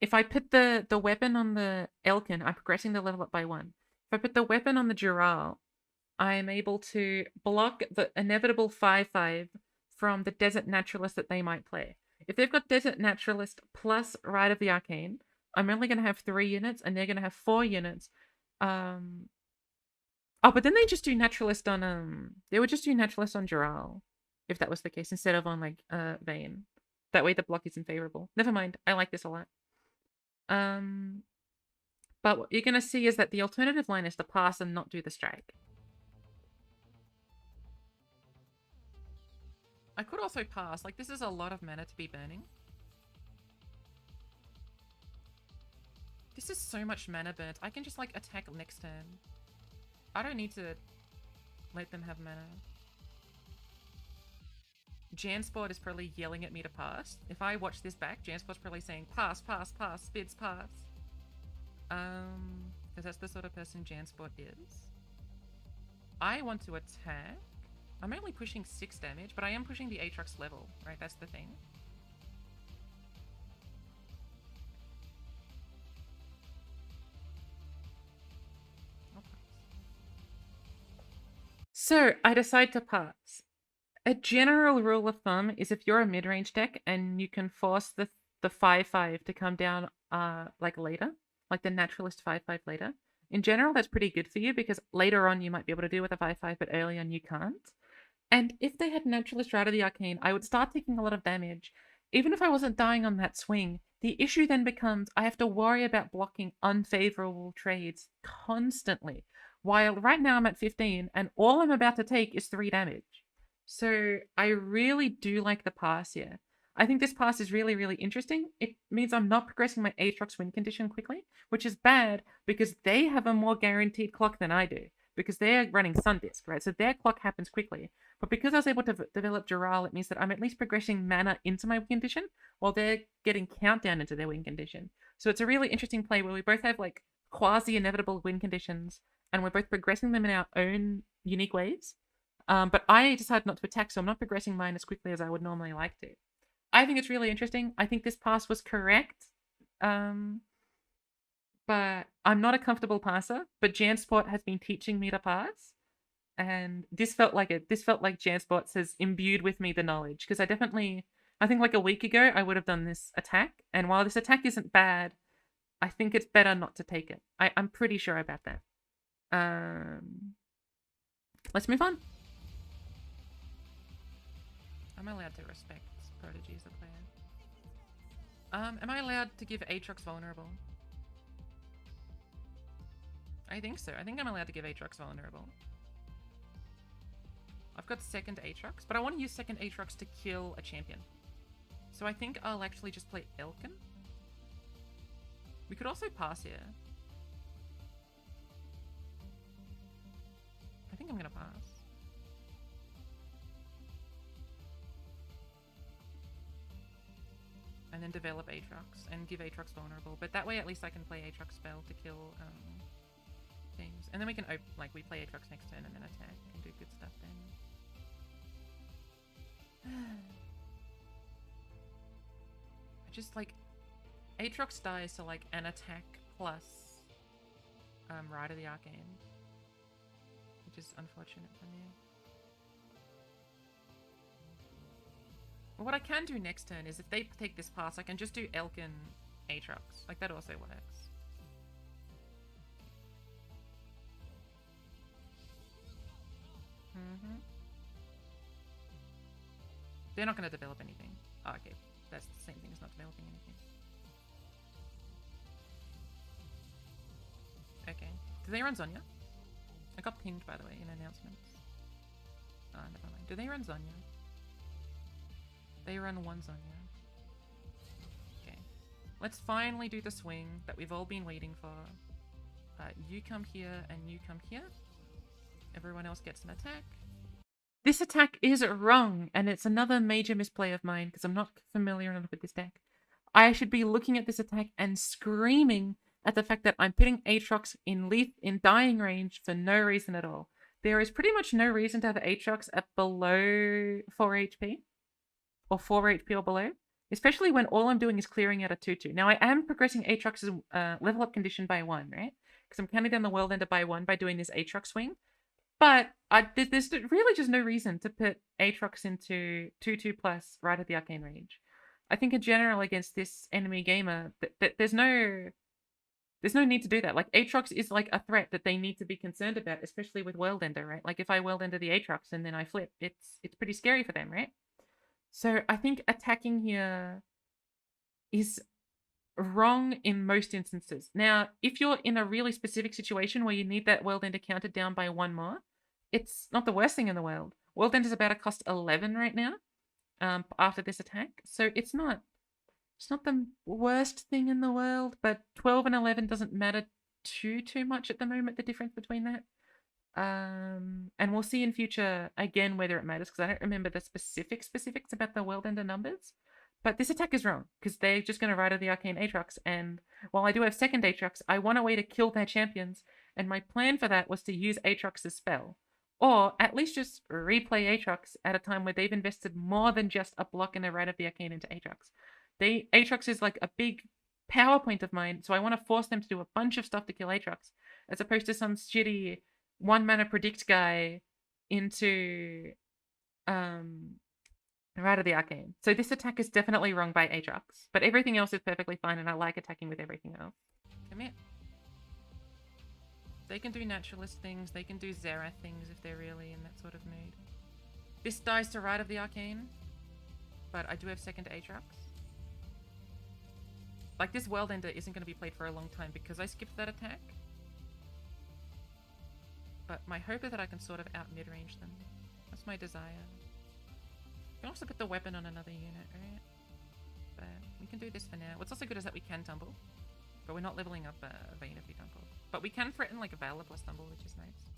If I put the weapon on the Elkin, I'm progressing the level up by 1. If I put the weapon on the Dural, I am able to block the inevitable 5/5 from the Desert Naturalist that they might play. If they've got Desert Naturalist plus Rite of the Arcane, I'm only going to have 3 units, and they're going to have 4 units. Oh, but then they just do Naturalist on, they would just do Naturalist on Dural, if that was the case, instead of on, like, Vayne. That way the block isn't favorable. Never mind, I like this a lot. But what you're going to see is that the alternative line is to pass and not do the strike. I could also pass. Like, this is a lot of mana to be burning. This is so much mana burnt. I can just, like, attack next turn. I don't need to let them have mana. Jansport is probably yelling at me to pass. If I watch this back, Jansport's probably saying, pass, pass, pass, Spidz, pass. Because that's the sort of person Jansport is. I want to attack. I'm only pushing 6 damage, but I am pushing the Aatrox level, right? That's the thing. So, I decide to pass. A general rule of thumb is if you're a mid-range deck and you can force the 5/5 to come down like later, like the Naturalist 5/5 later, in general that's pretty good for you because later on you might be able to do with a 5/5, but early on you can't. And if they had Naturalist Rite of the Arcane, I would start taking a lot of damage. Even if I wasn't dying on that swing, the issue then becomes I have to worry about blocking unfavorable trades constantly. While right now I'm at 15 and all I'm about to take is 3 damage. So I really do like the pass here. I think this pass is really, really interesting. It means I'm not progressing my Aatrox win condition quickly, which is bad because they have a more guaranteed clock than I do. Because they're running Sundisk, right? So their clock happens quickly. But because I was able to develop Dural, it means that I'm at least progressing mana into my win condition while they're getting countdown into their win condition. So it's a really interesting play where we both have like quasi-inevitable win conditions and we're both progressing them in our own unique ways. But I decided not to attack, so I'm not progressing mine as quickly as I would normally like to. I think it's really interesting. I think this pass was correct. But I'm not a comfortable passer, but Jansport has been teaching me to pass. And this felt like Jansport has imbued with me the knowledge. Because I think like a week ago, I would have done this attack. And while this attack isn't bad, I think it's better not to take it. I'm pretty sure about that. Let's move on. I'm allowed to respect Prodigy as a player. Am I allowed to give Aatrox vulnerable? I think so. I think I'm allowed to give Aatrox vulnerable. I've got second Aatrox, but I want to use second Aatrox to kill a champion. So I think I'll actually just play Elkin. We could also pass here. I think I'm going to pass. And then develop Aatrox and give Aatrox vulnerable. But that way at least I can play Aatrox spell to kill things. And then we can we play Aatrox next turn and then attack and do good stuff then. I just like Aatrox dies to like an attack plus Rite of the Arcane. Which is unfortunate for me. What I can do next turn is if they take this pass, I can just do Elkin Aatrox. Like, that also works. They're not going to develop anything. Oh, okay. That's the same thing as not developing anything. Okay. Do they run Zonya? I got pinged, by the way, in announcements. Oh, never mind. Do they run Zonya? They run one Zonya. Okay. Let's finally do the swing that we've all been waiting for. You come here and you come here. Everyone else gets an attack. This attack is wrong, and it's another major misplay of mine because I'm not familiar enough with this deck. I should be looking at this attack and screaming at the fact that I'm putting Aatrox in dying range for no reason at all. There is pretty much no reason to have Aatrox at below 4 HP, or 4 HP or below, especially when all I'm doing is clearing out a 2-2. Now, I am progressing Aatrox's level up condition by 1, right? Because I'm counting down the World Ender by 1 by doing this Aatrox swing. But there's really just no reason to put Aatrox into 2-2 plus right at the arcane range. I think in general against this enemy gamer, there's no need to do that. Like, Aatrox is like a threat that they need to be concerned about, especially with World Ender, right? Like, if I World Ender the Aatrox and then I flip, it's pretty scary for them, right? So I think attacking here is wrong in most instances. Now, if you're in a really specific situation where you need that World Ender counted down by 1 more, it's not the worst thing in the world. World Ender's about to cost 11 right now, after this attack. So it's not the worst thing in the world, but 12 and 11 doesn't matter too much at the moment, the difference between that. And we'll see in future again whether it matters, because I don't remember the specifics about the World Ender numbers. But this attack is wrong, because they're just going to ride out the Arcane Aatrox, and while I do have second Aatrox, I want a way to kill their champions, and my plan for that was to use Aatrox's spell. Or at least just replay Aatrox at a time where they've invested more than just a block and a ride of the Arcane into Aatrox. Aatrox is like a big power point of mine, so I want to force them to do a bunch of stuff to kill Aatrox, as opposed to some shitty 1-mana predict guy into Ride of the Arcane. So this attack is definitely wrong by Aatrox, but everything else is perfectly fine, and I like attacking with everything else. Come here. They can do naturalist things, they can do Zerath things if they're really in that sort of mood. This dies to Ride of the Arcane, but I do have second Aatrox. Like, this World Ender isn't going to be played for a long time because I skipped that attack. But my hope is that I can sort of out mid-range them. That's my desire. You can also put the weapon on another unit, right? But we can do this for now. What's also good is that we can tumble, but we're not leveling up Vayne if we tumble. But we can threaten like a Valor plus tumble, which is nice.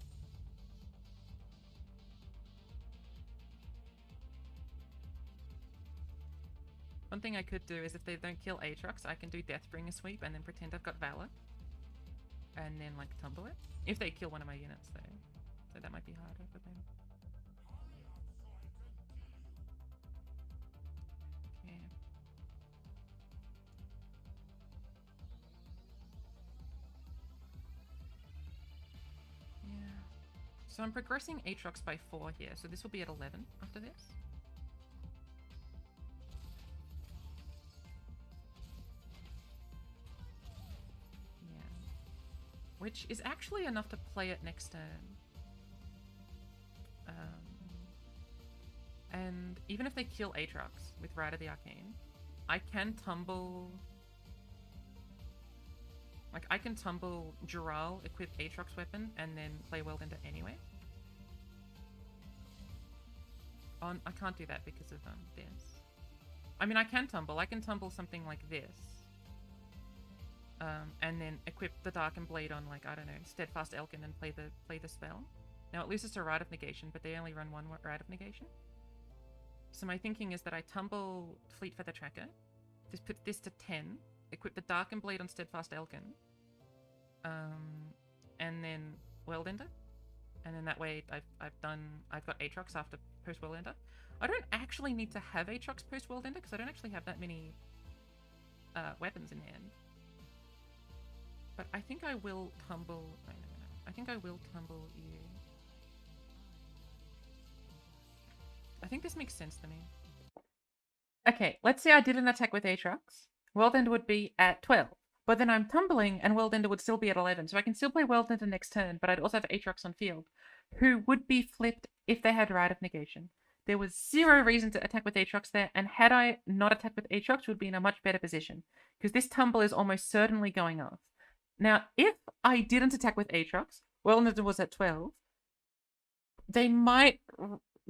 One thing I could do is if they don't kill Aatrox, I can do Deathbringer sweep and then pretend I've got Valor. And then like tumble it. If they kill one of my units though. So that might be harder for them. Okay. Yeah. So I'm progressing Aatrox by 4 here, so this will be at 11 after this. Which is actually enough to play it next turn. And even if they kill Aatrox with Ride of the Arcane, I can tumble... Like, I can tumble Jural, equip Aatrox weapon, and then play World Ender anyway. I can't do that because of this. I mean, I can tumble something like this. And then equip the Darkened Blade on, like, I don't know, Steadfast Elkin and play the spell. Now it loses to Rite of Negation, but they only run 1 Rite of Negation. So my thinking is that I tumble Fleet Feather Tracker, just put this to 10, equip the Darkened Blade on Steadfast Elkin, and then World Ender. And then that way I've got Aatrox after post World Ender. I don't actually need to have Aatrox post World Ender because I don't actually have that many weapons in hand. But I think I will tumble... No. I think I will tumble you. I think this makes sense to me. Okay, let's say I did an attack with Aatrox. World Ender would be at 12. But then I'm tumbling and World Ender would still be at 11. So I can still play World Ender next turn, but I'd also have Aatrox on field, who would be flipped if they had Rite of Negation. There was zero reason to attack with Aatrox there, and had I not attacked with Aatrox, would be in a much better position, because this tumble is almost certainly going off. Now, if I didn't attack with Aatrox, World Ender was at 12, they might...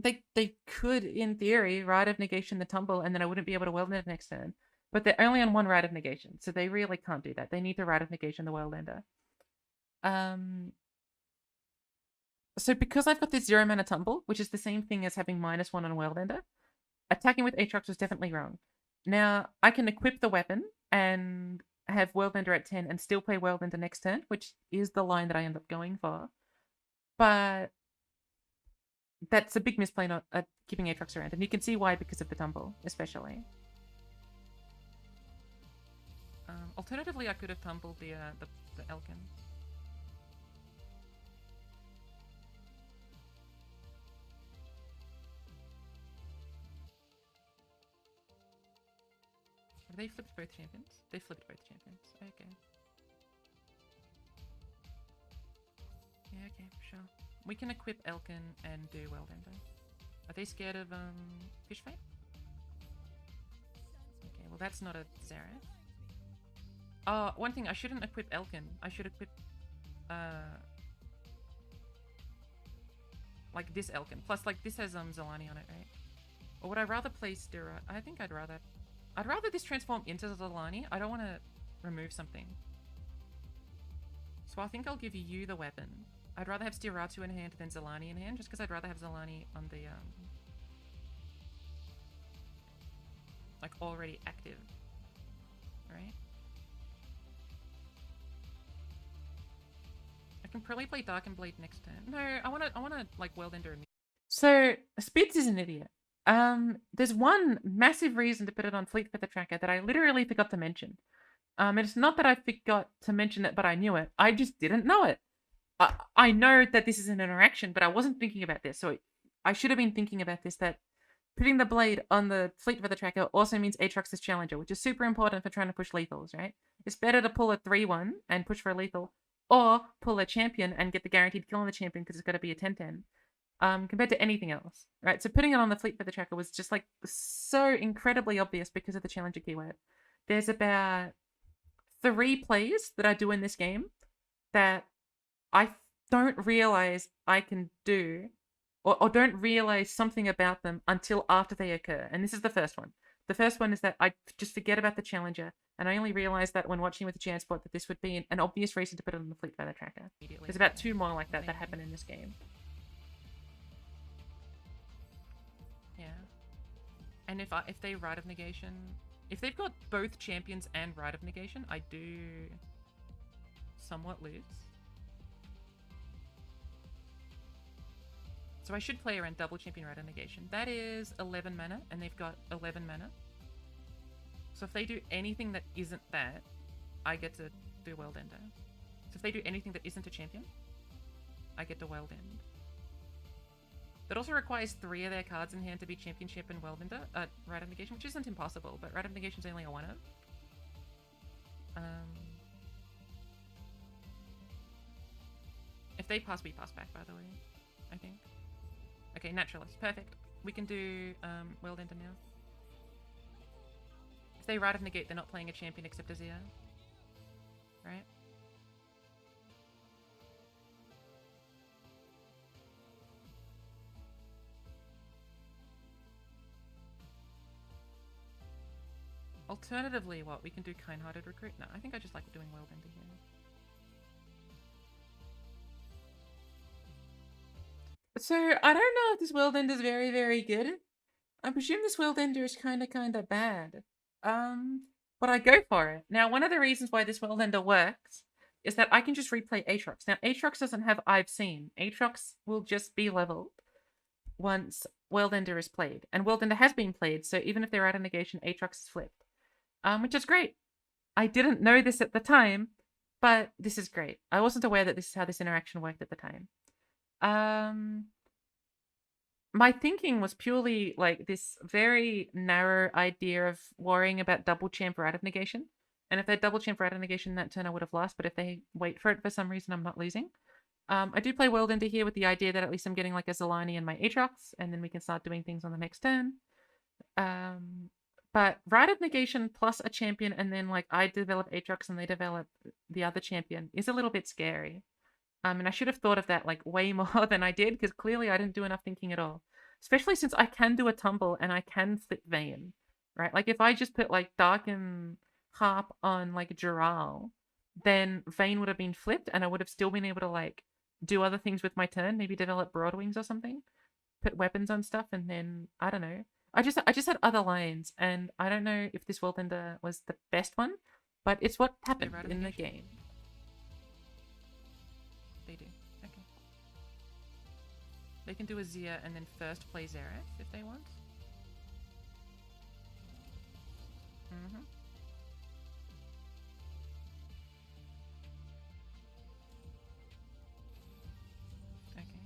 They could, in theory, Rite of Negation the tumble, and then I wouldn't be able to World Ender next turn. But they're only on one Rite of Negation, so they really can't do that. They need to Rite of Negation the World Ender. So because I've got this 0 mana tumble, which is the same thing as having -1 on World Ender, attacking with Aatrox was definitely wrong. Now, I can equip the weapon and have World Ender at 10 and still play World Ender next turn, which is the line that I end up going for. But that's a big misplay not keeping Aatrox around, and you can see why because of the tumble, especially. Alternatively, I could have tumbled the Elkin. Have they flipped both champions? They flipped both champions. Okay. Yeah, okay, sure. We can equip Elkin and do World Ender. Are they scared of Fish Fate? Okay, well that's not a Xerath. Oh, one thing, I shouldn't equip Elkin. I should equip like this Elkin. Plus like this has Zolani on it, right? Or would I rather play Steroid? I think I'd rather this transform into Zolani. I don't want to remove something. So I think I'll give you the weapon. I'd rather have Steeratu in hand than Zolani in hand, just because I'd rather have Zolani on the, like, already active. Right? I can probably play Dark and Blade next turn. No, I wanna, like, World Ender immediately. So, Spidz is an idiot. There's one massive reason to put it on Fleet Feather Tracker that I literally forgot to mention. And it's not that I forgot to mention it, but I knew it. I just didn't know it. I know that this is an interaction, but I wasn't thinking about this. So I should have been thinking about this, that putting the blade on the Fleet Feather Tracker also means Aatrox is Challenger, which is super important for trying to push lethals, right? It's better to pull a 3-1 and push for a lethal, or pull a champion and get the guaranteed kill on the champion because it's got to be a 10-10. Compared to anything else, right? So putting it on the Fleet Feather Tracker was just like so incredibly obvious because of the Challenger keyword. There's about 3 plays that I do in this game that I don't realize I can do, or don't realize something about them until after they occur. And this is the first one. The first one is that I just forget about the Challenger, and I only realized that when watching with the Jansport that this would be an obvious reason to put it on the Fleet Feather Tracker. There's about 2 more like that happen in this game. Yeah. And if they Rite of Negation, if they've got both champions and Rite of Negation, I do somewhat lose. So I should play around double champion Rite of Negation. That is 11 mana, and they've got 11 mana. So if they do anything that isn't that, I get to do World Ender. So if they do anything that isn't a champion, I get to World End. That also requires 3 of their cards in hand to be Championship and World Ender, Rite of Negation, which isn't impossible, but Rite of Negation's only a 1-of. If they pass, we pass back, by the way, I think. Okay, Naturalist, perfect. We can do World Ender now. If they Rite of Negate, they're not playing a champion except Azir. Right? Alternatively, what? We can do Kind-Hearted Recruit? No, I think I just like doing World Ender here. So, I don't know if this World Ender is very, very good. I presume this World Ender is kinda bad. But I go for it. Now, one of the reasons why this World Ender works is that I can just replay Aatrox. Now, Aatrox doesn't have I've seen. Aatrox will just be leveled once World Ender is played. And World Ender has been played, so even if they're out of negation, Aatrox is flipped. Which is great. I didn't know this at the time, but this is great. I wasn't aware that this is how this interaction worked at the time. my thinking was purely like this very narrow idea of worrying about double champ right of negation. And if they double champ right of negation that turn, I would have lost. But if they wait for it for some reason, I'm not losing. I do play World Ender here with the idea that at least I'm getting like a Zelani and my Aatrox, and then we can start doing things on the next turn. But right of negation plus a champion, and then like I develop Aatrox and they develop the other champion is a little bit scary. And I should have thought of that like way more than I did, because clearly I didn't do enough thinking at all. Especially since I can do a tumble and I can flip Vayne, right? Like if I just put like Darken Harp on like Giral, then Vayne would have been flipped and I would have still been able to like do other things with my turn, maybe develop Broadwings or something, put weapons on stuff, and then I don't know. I just had other lines, and I don't know if this World Ender was the best one, but it's what happened in the game. They do. Okay. They can do a Zia and then first play Xerath if they want. Mm-hmm. Okay.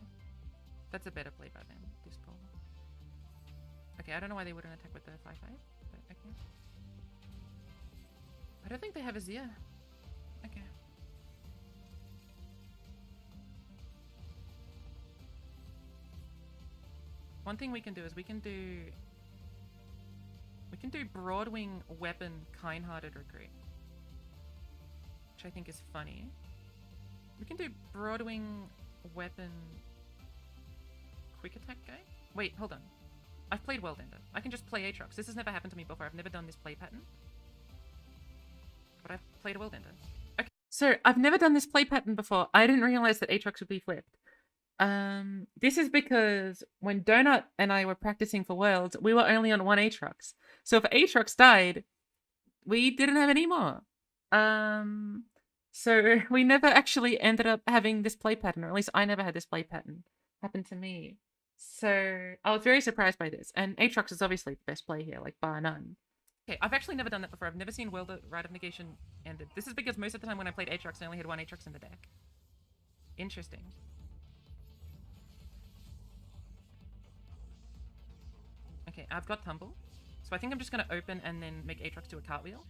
That's a better play by them, this ball. Okay, I don't know why they wouldn't attack with the 5-5, but okay. I don't think they have a Zia. Okay. One thing we can do is we can do Broadwing Weapon Kind-Hearted Recruit, which I think is funny. We can do Broadwing Weapon Quick Attack Guy. Wait, hold on. I've played World Ender. I can just play Aatrox. This has never happened to me before. I've never done this play pattern. But I've played a World Ender. Okay. So, I've never done this play pattern before. I didn't realize that Aatrox would be flipped. This is because when Donut and I were practicing for Worlds, we were only on one Aatrox. So if Aatrox died, we didn't have any more. So we never actually ended up having this play pattern, or at least I never had this play pattern happen to me. So I was very surprised by this. And Aatrox is obviously the best play here, like bar none. Okay, I've actually never done that before. I've never seen World Rite of Negation ended. This is because most of the time when I played Aatrox, I only had one Aatrox in the deck. Interesting. Okay, I've got Tumble. So I think I'm just going to open and then make Aatrox do a cartwheel.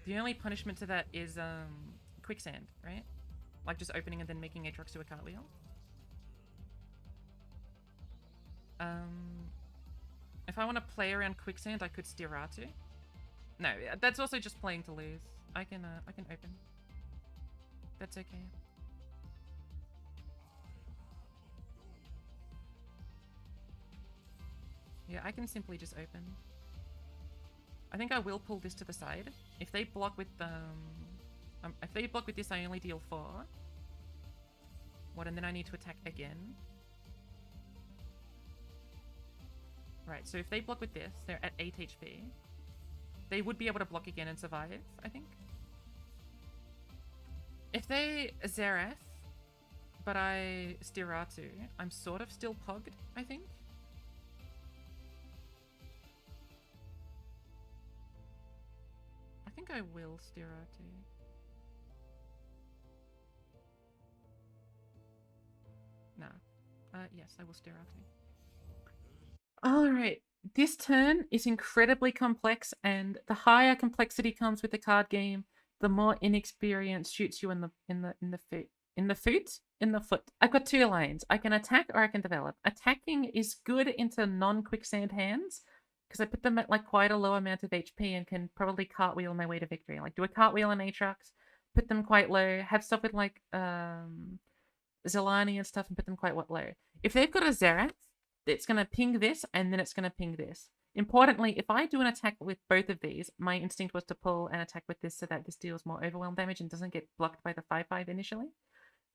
The only punishment to that is quicksand, right? Like just opening and then making Aatrox do a cartwheel. If I want to play around quicksand, I could Stiratu. No, that's also just playing to lose. I can open. That's okay. Yeah, I can simply just open. I think I will pull this to the side. If they block with this, I only deal 4. What, and then I need to attack again? Right, so if they block with this, they're at 8 HP. They would be able to block again and survive, I think. If they Xerath, but I Stiratu, I'm sort of still pogged, I think. I think I will Stiratu. Nah. Yes, I will Stiratu. Alright. This turn is incredibly complex, and the higher complexity comes with the card game, the more inexperience shoots you in the foot. I've got 2 lanes. I can attack or I can develop. Attacking is good into non-quicksand hands, because I put them at like quite a low amount of HP and can probably cartwheel my way to victory. Like do a cartwheel on Aatrox, put them quite low, have stuff with like Zelani and stuff and put them quite low. If they've got a Xerath, it's going to ping this and then it's going to ping this. Importantly, if I do an attack with both of these, my instinct was to pull and attack with this so that this deals more overwhelm damage and doesn't get blocked by the 5/5 initially.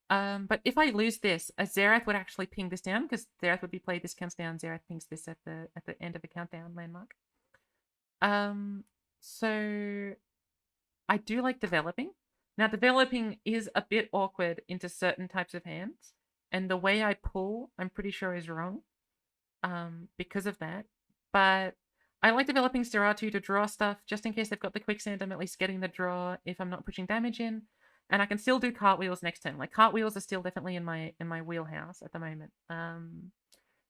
But if I lose this, a Xerath would actually ping this down, because Xerath would be played, this counts down, Xerath pings this at the end of the countdown landmark. So I do like developing. Now, developing is a bit awkward into certain types of hands, and the way I pull, I'm pretty sure is wrong because of that. But I like developing Stiratu to draw stuff, just in case they've got the quicksand, I'm at least getting the draw if I'm not pushing damage in. And I can still do cartwheels next turn. Like, cartwheels are still definitely in my wheelhouse at the moment.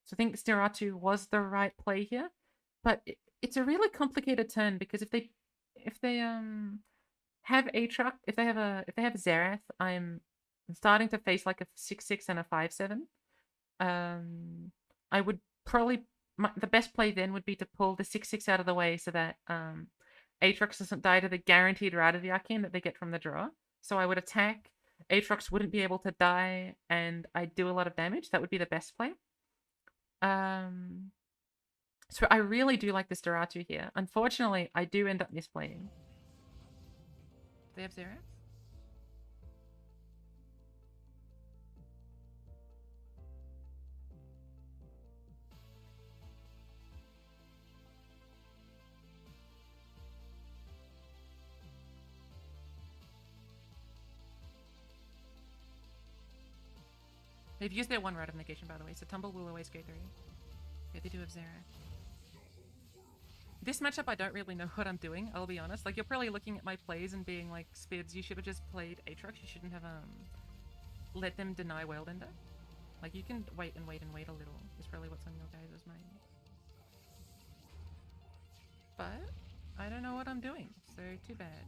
So I think Steratu was the right play here, but it's a really complicated turn because if they have Aatrox, if they have Xerath, I'm starting to face like a 6/6 and a 5/7. I would probably the best play then would be to pull the 6/6 out of the way so that Aatrox doesn't die to the guaranteed Rite of the Arcane that they get from the draw. So I would attack. Aatrox wouldn't be able to die, and I'd do a lot of damage. That would be the best play. So I really do like this Steratu here. Unfortunately, I do end up misplaying. They have Xerath? They've used their one Rite of Negation, by the way, so Tumble will always go through. Yeah, they do have Xerath. This matchup, I don't really know what I'm doing, I'll be honest. Like, you're probably looking at my plays and being like, Spidz, you should have just played Aatrox. You shouldn't have let them deny Worldender. Like, you can wait and wait and wait a little. Is probably what's on your guys' mind. But I don't know what I'm doing, so too bad.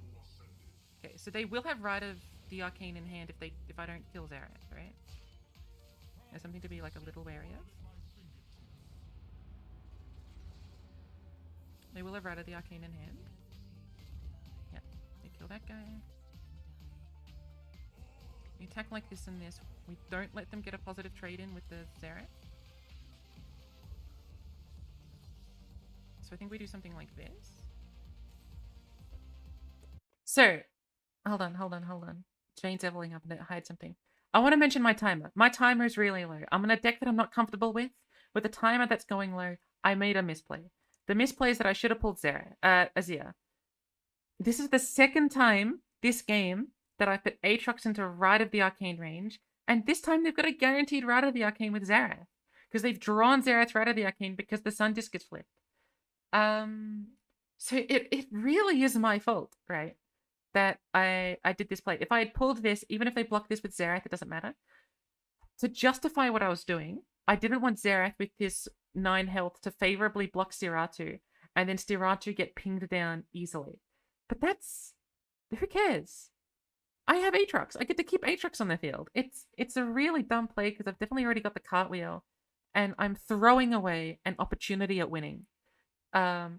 Okay, so they will have Rite of the Arcane in hand if I don't kill Xerath, right? There's something to be like a little wary of. They will have Rite of the Arcane in hand. Yeah, they kill that guy. We attack like this and this. We don't let them get a positive trade in with the Xerath. So I think we do something like this. So, hold on. Jane's leveling up and hide something. I want to mention my timer. My timer is really low. I'm on a deck that I'm not comfortable with. With a timer that's going low, I made a misplay. The misplay is that I should have pulled Azir. This is the second time this game that I put Aatrox into Rite of the Arcane range, and this time they've got a guaranteed Rite of the Arcane with Xerath. Because they've drawn Xerath's Rite of the Arcane because the Sun Disc is flipped. So it really is my fault, right? That I did this play. If I had pulled this, even if they blocked this with Xerath, it doesn't matter. To justify what I was doing, I didn't want Xerath with this 9 health to favorably block Steratu, and then Steratu get pinged down easily. But that's... who cares? I have Aatrox. I get to keep Aatrox on the field. It's a really dumb play because I've definitely already got the Cartwheel, and I'm throwing away an opportunity at winning,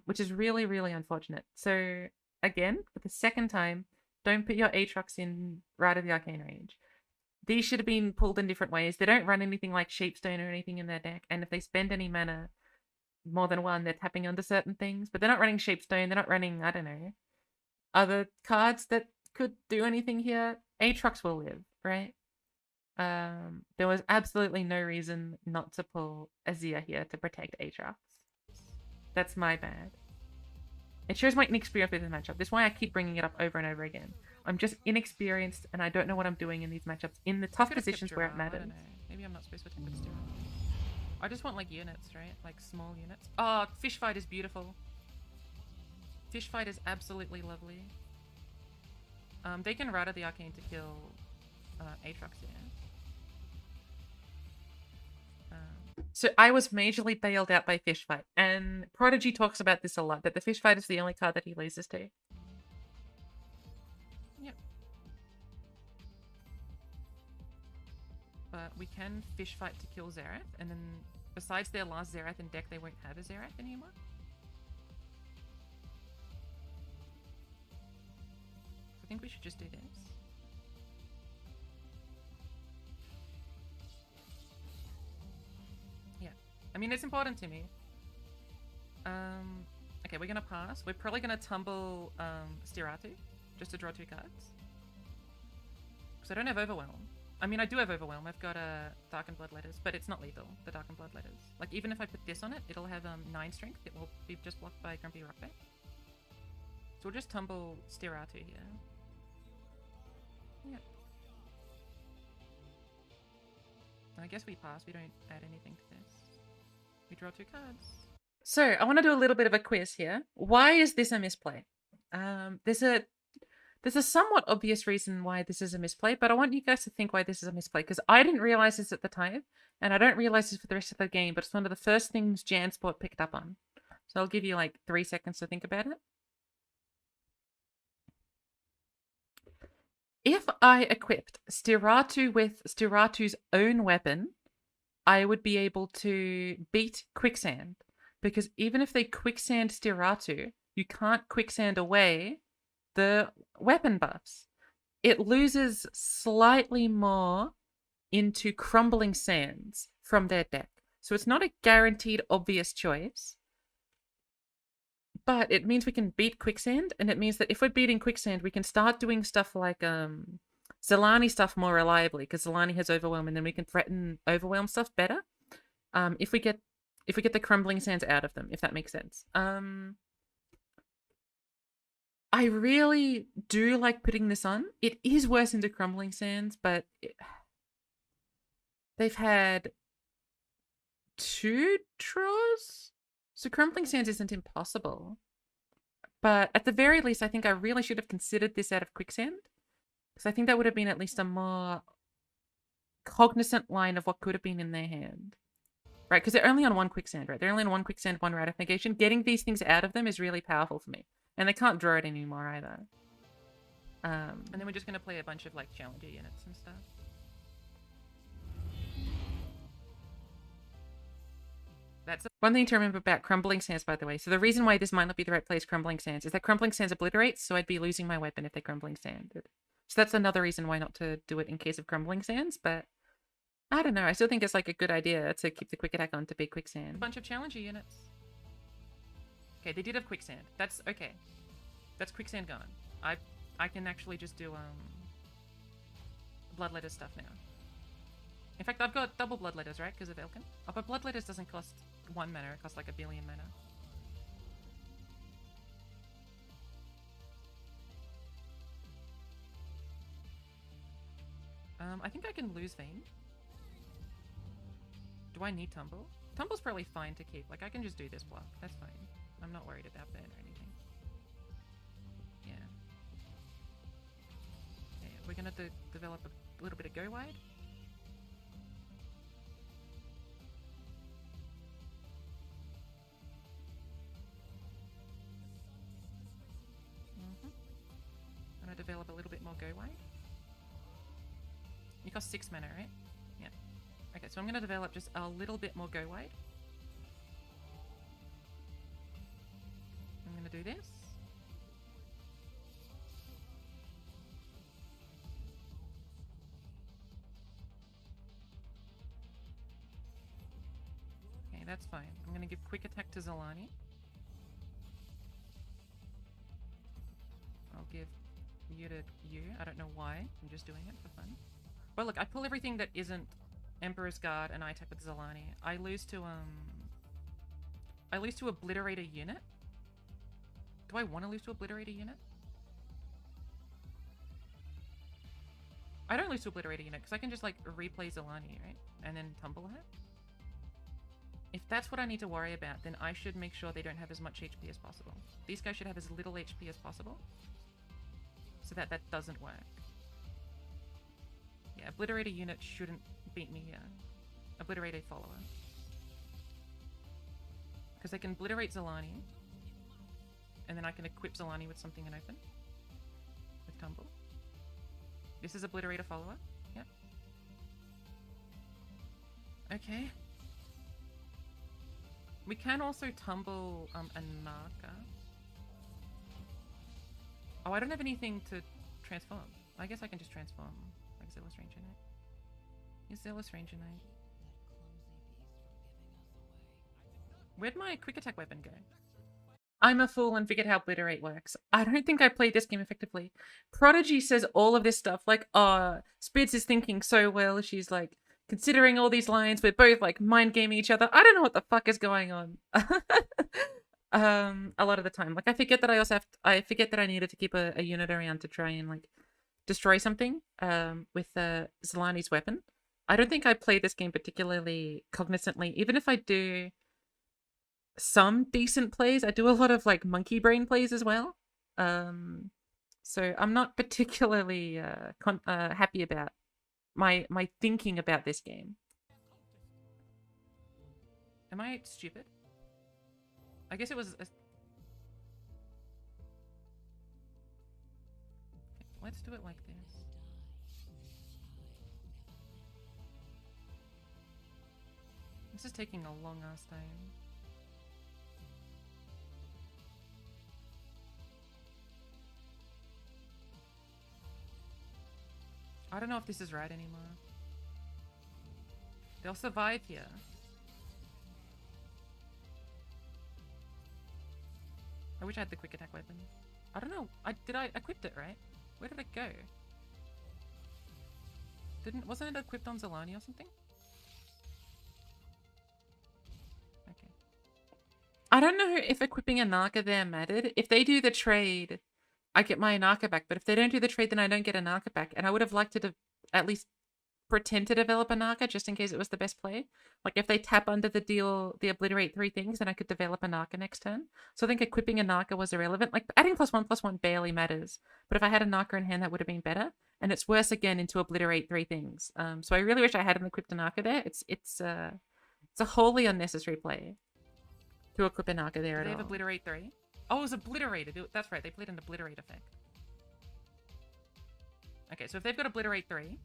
which is really, really unfortunate. So... again, for the second time, don't put your Aatrox in Rite of the Arcane range. These should have been pulled in different ways. They don't run anything like Sheepstone or anything in their deck, and if they spend any mana, more than one, they're tapping onto certain things. But they're not running Sheepstone, they're not running, I don't know, other cards that could do anything here. Aatrox will live, right? There was absolutely no reason not to pull Azir here to protect Aatrox. That's my bad. It shows my inexperience with this matchup. That's why I keep bringing it up over and over again. I'm just inexperienced, and I don't know what I'm doing in these matchups in the tough positions where it matters. Maybe I'm not supposed to take this too. I just want like units, right? Like small units. Oh, Fish Fight is beautiful. Fish Fight is absolutely lovely. They can Rite of the Arcane to kill Aatrox here. So I was majorly bailed out by Fish Fight, and Prodigy talks about this a lot, that the Fish Fight is the only card that he loses to. Yep. But we can Fish Fight to kill Xerath, and then besides their last Xerath in deck, they won't have a Xerath anymore. I think we should just do this. I mean, it's important to me. Okay, we're gonna pass. We're probably gonna tumble Steratu, just to draw 2 cards. Because I don't have Overwhelm. I mean, I do have Overwhelm. I've got Darkened Blood Letters, but it's not lethal, the Darkened Blood Letters. Like, even if I put this on it, it'll have 9 strength. It will be just blocked by Grumpy Rockback. So we'll just tumble Steratu here. Yep. I guess we pass. We don't add anything to this. We draw 2 cards. So I want to do a little bit of a quiz here. Why is this a misplay? There's There's a somewhat obvious reason why this is a misplay, but I want you guys to think why this is a misplay, because I didn't realize this at the time, and I don't realize this for the rest of the game, but it's one of the first things Jansport picked up on. So I'll give you like 3 seconds to think about it. If I equipped Stiratu with Stiratu's own weapon, I would be able to beat Quicksand. Because even if they Quicksand Stiratu, you can't Quicksand away the weapon buffs. It loses slightly more into Crumbling Sands from their deck. So it's not a guaranteed obvious choice. But it means we can beat Quicksand, and it means that if we're beating Quicksand, we can start doing stuff like Zilani stuff more reliably, because Zilani has Overwhelm, and then we can threaten Overwhelm stuff better. If we get the Crumbling Sands out of them, if that makes sense. I really do like putting this on. It is worse into Crumbling Sands, but they've had 2 draws? So Crumbling Sands isn't impossible. But at the very least, I think I really should have considered this out of Quicksand. Because I think that would have been at least a more cognizant line of what could have been in their hand. Right, because they're only on 1 Quicksand, right? They're only on 1 Quicksand, 1 Wrath of Negation. Getting these things out of them is really powerful for me. And they can't draw it anymore either. And then we're just going to play a bunch of like Challenger units and stuff. That's one thing to remember about Crumbling Sands, by the way. So the reason why this might not be the right place, Crumbling Sands, is that Crumbling Sands obliterates, so I'd be losing my weapon if they Crumbling Sanded. So that's another reason why not to do it in case of Crumbling Sands, but I don't know. I still think it's like a good idea to keep the quick attack on to beat Quicksand. A bunch of Challenger units. Okay, they did have Quicksand. That's okay. That's Quicksand gone. I can actually just do Bloodletter stuff now. In fact, I've got double Bloodletters, right? Because of Elkin. Oh, but Bloodletters doesn't cost 1 mana. It costs like 1 billion mana. I think I can lose Vayne. Do I need Tumble? Tumble's probably fine to keep. Like, I can just do this block. That's fine. I'm not worried about that or anything. Yeah. Yeah, we're gonna develop a little bit of Go Wide. I'm gonna develop a little bit more Go Wide. You cost 6 mana, right? Yeah. Okay, so I'm gonna develop just a little bit more Go Wide. I'm gonna do this. Okay, that's fine. I'm gonna give quick attack to Zilani. I'll give you to you. I don't know why. I'm just doing it for fun. Well, look, I pull everything that isn't Emperor's Guard and I attack with Zilani. I lose to obliterate a unit. Do I want to lose to obliterate a unit? I don't lose to obliterate a unit because I can just like replay Zilani, right? And then tumble her. If that's what I need to worry about, then I should make sure they don't have as much HP as possible. These guys should have as little HP as possible. So that doesn't work. Yeah, obliterate a unit shouldn't beat me here. Obliterate a follower. Because they can obliterate Zilani. And then I can equip Zilani with something in open. With Tumble. This is obliterate a follower. Yep. Okay. We can also tumble Anarka. Oh, I don't have anything to transform. I guess I can just transform like Zealous Ranger Knight. Is Zealous Ranger Knight? Where'd my quick attack weapon go? I'm a fool and figured how obliterate works. I don't think I played this game effectively. Prodigy says all of this stuff like, oh, Spidz is thinking so well. She's like considering all these lines. We're both like mind gaming each other. I don't know what the fuck is going on. A lot of the time, like I forget that I forget that I needed to keep a unit around to try and like destroy something with Zilani's weapon. I don't think I play this game particularly cognizantly. Even if I do some decent plays, I do a lot of like monkey brain plays as well. So I'm not particularly happy about my thinking about this game. Am I stupid? I guess it was. Let's do it like this. This is taking a long ass time. I don't know if this is right anymore. They'll survive here. I wish I had the quick attack weapon. I don't know. Did I equip it right? Where did it go? Wasn't it equipped on Zolani or something? Okay. I don't know if equipping a Narca there mattered. If they do the trade, I get my Narca back. But if they don't do the trade, then I don't get a Narca back. And I would have liked to at least pretend to develop a Narca just in case it was the best play. Like if they tap under the deal, the obliterate 3 things, then I could develop a Narca next turn. So I think equipping a Narca was irrelevant. Like adding +1/+1 barely matters. But if I had a Narca in hand, that would have been better. And it's worse again into obliterate 3 things. So I really wish I hadn't equipped a Narca there. It's a wholly unnecessary play to equip a Narca there at all. They have obliterate 3? Oh, it was obliterated. That's right. They played an obliterate effect. Okay, so if they've got obliterate 3,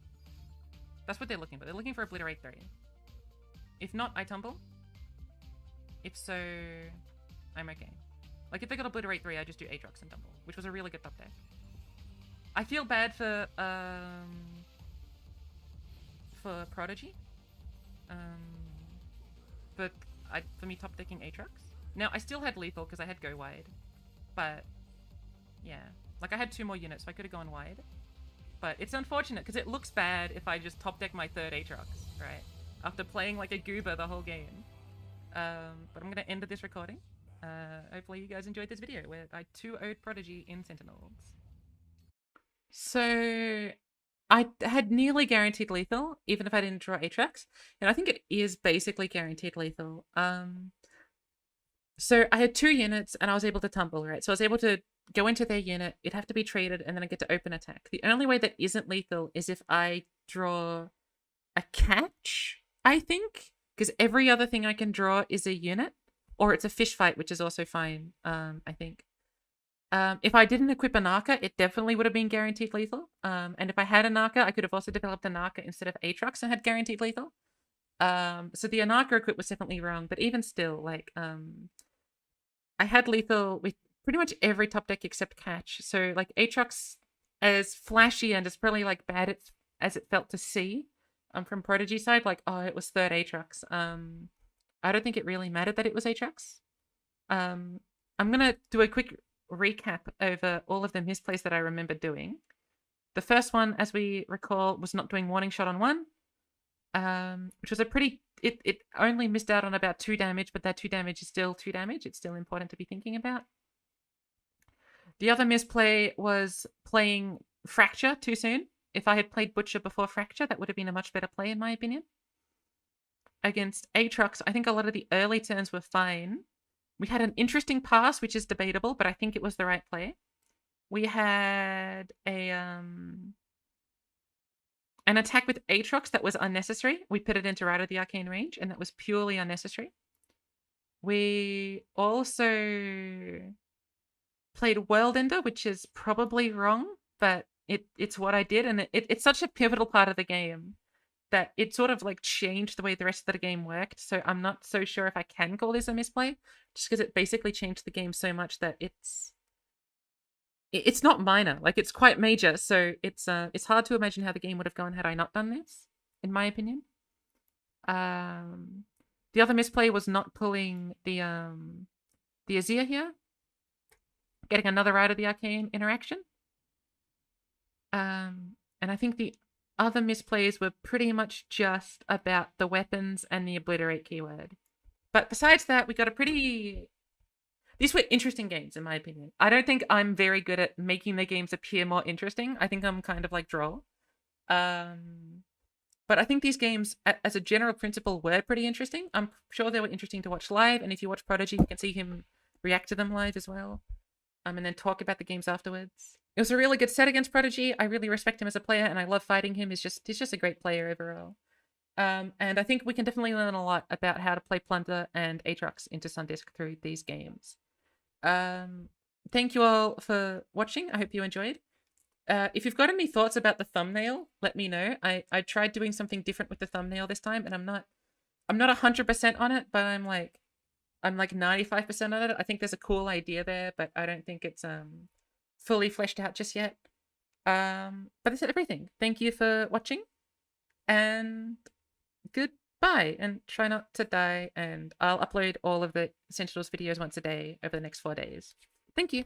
that's what they're looking for. They're looking for obliterate 3. If not, I tumble. If so, I'm okay. Like if they got obliterate 3, I just do Aatrox and tumble, which was a really good top deck. I feel bad for Prodigy. For me top decking Aatrox. Now I still had lethal because I had go wide, but yeah, like I had 2 more units, so I could have gone wide. But it's unfortunate because it looks bad if I just top deck my 3rd Aatrox, right? After playing like a goober the whole game. But I'm gonna end this recording. Hopefully you guys enjoyed this video where I 2-0'd Prodigy in Sentinels. So I had nearly guaranteed lethal, even if I didn't draw Aatrox. And I think it is basically guaranteed lethal. So I had 2 units and I was able to tumble, right? So I was able to go into their unit, it'd have to be traded, and then I get to open attack. The only way that isn't lethal is if I draw a catch, I think. Because every other thing I can draw is a unit. Or it's a fish fight, which is also fine, I think. If I didn't equip a Narca, it definitely would have been guaranteed lethal. And if I had a Narca, I could have also developed a Narca instead of Aatrox and had guaranteed lethal. So the Narca equip was definitely wrong, but even still, like, I had lethal with pretty much every top deck except catch. So like Aatrox, as flashy and as probably like bad as it felt to see, from Prodigy side, like, oh, it was 3rd Aatrox. I don't think it really mattered that it was Aatrox. I'm gonna do a quick recap over all of the misplays that I remember doing. The first one, as we recall, was not doing warning shot on 1, which was a pretty. It only missed out on about 2 damage, but that 2 damage is still 2 damage. It's still important to be thinking about. The other misplay was playing Fracture too soon. If I had played Butcher before Fracture, that would have been a much better play, in my opinion. Against Aatrox, I think a lot of the early turns were fine. We had an interesting pass, which is debatable, but I think it was the right play. We had an attack with Aatrox that was unnecessary. We put it into Rite of the Arcane range, and that was purely unnecessary. We also played Worldender, which is probably wrong, but it's what I did, and it's such a pivotal part of the game that it sort of like changed the way the rest of the game worked. So I'm not so sure if I can call this a misplay, just because it basically changed the game so much that it's not minor, like it's quite major. So it's hard to imagine how the game would have gone had I not done this, in my opinion. The other misplay was not pulling the Azir here, getting another Rite of the Arcane interaction. And I think the other misplays were pretty much just about the weapons and the obliterate keyword. But besides that, we got a pretty... These were interesting games, in my opinion. I don't think I'm very good at making the games appear more interesting. I think I'm kind of like Droll. But I think these games, as a general principle, were pretty interesting. I'm sure they were interesting to watch live. And if you watch Prodigy, you can see him react to them live as well. and then talk about the games afterwards. It was a really good set against Prodigy. I really respect him as a player, and I love fighting him. He's just a great player overall. And I think we can definitely learn a lot about how to play Plunder and Aatrox into Sundisk through these games. Thank you all for watching. I hope you enjoyed. If you've got any thoughts about the thumbnail, let me know. I tried doing something different with the thumbnail this time, and I'm not 100% on it, but I'm like 95% on it. I think there's a cool idea there, but I don't think it's fully fleshed out just yet. But that's everything. Thank you for watching, and goodbye, and try not to die, and I'll upload all of the Sentinels videos once a day over the next 4 days. Thank you.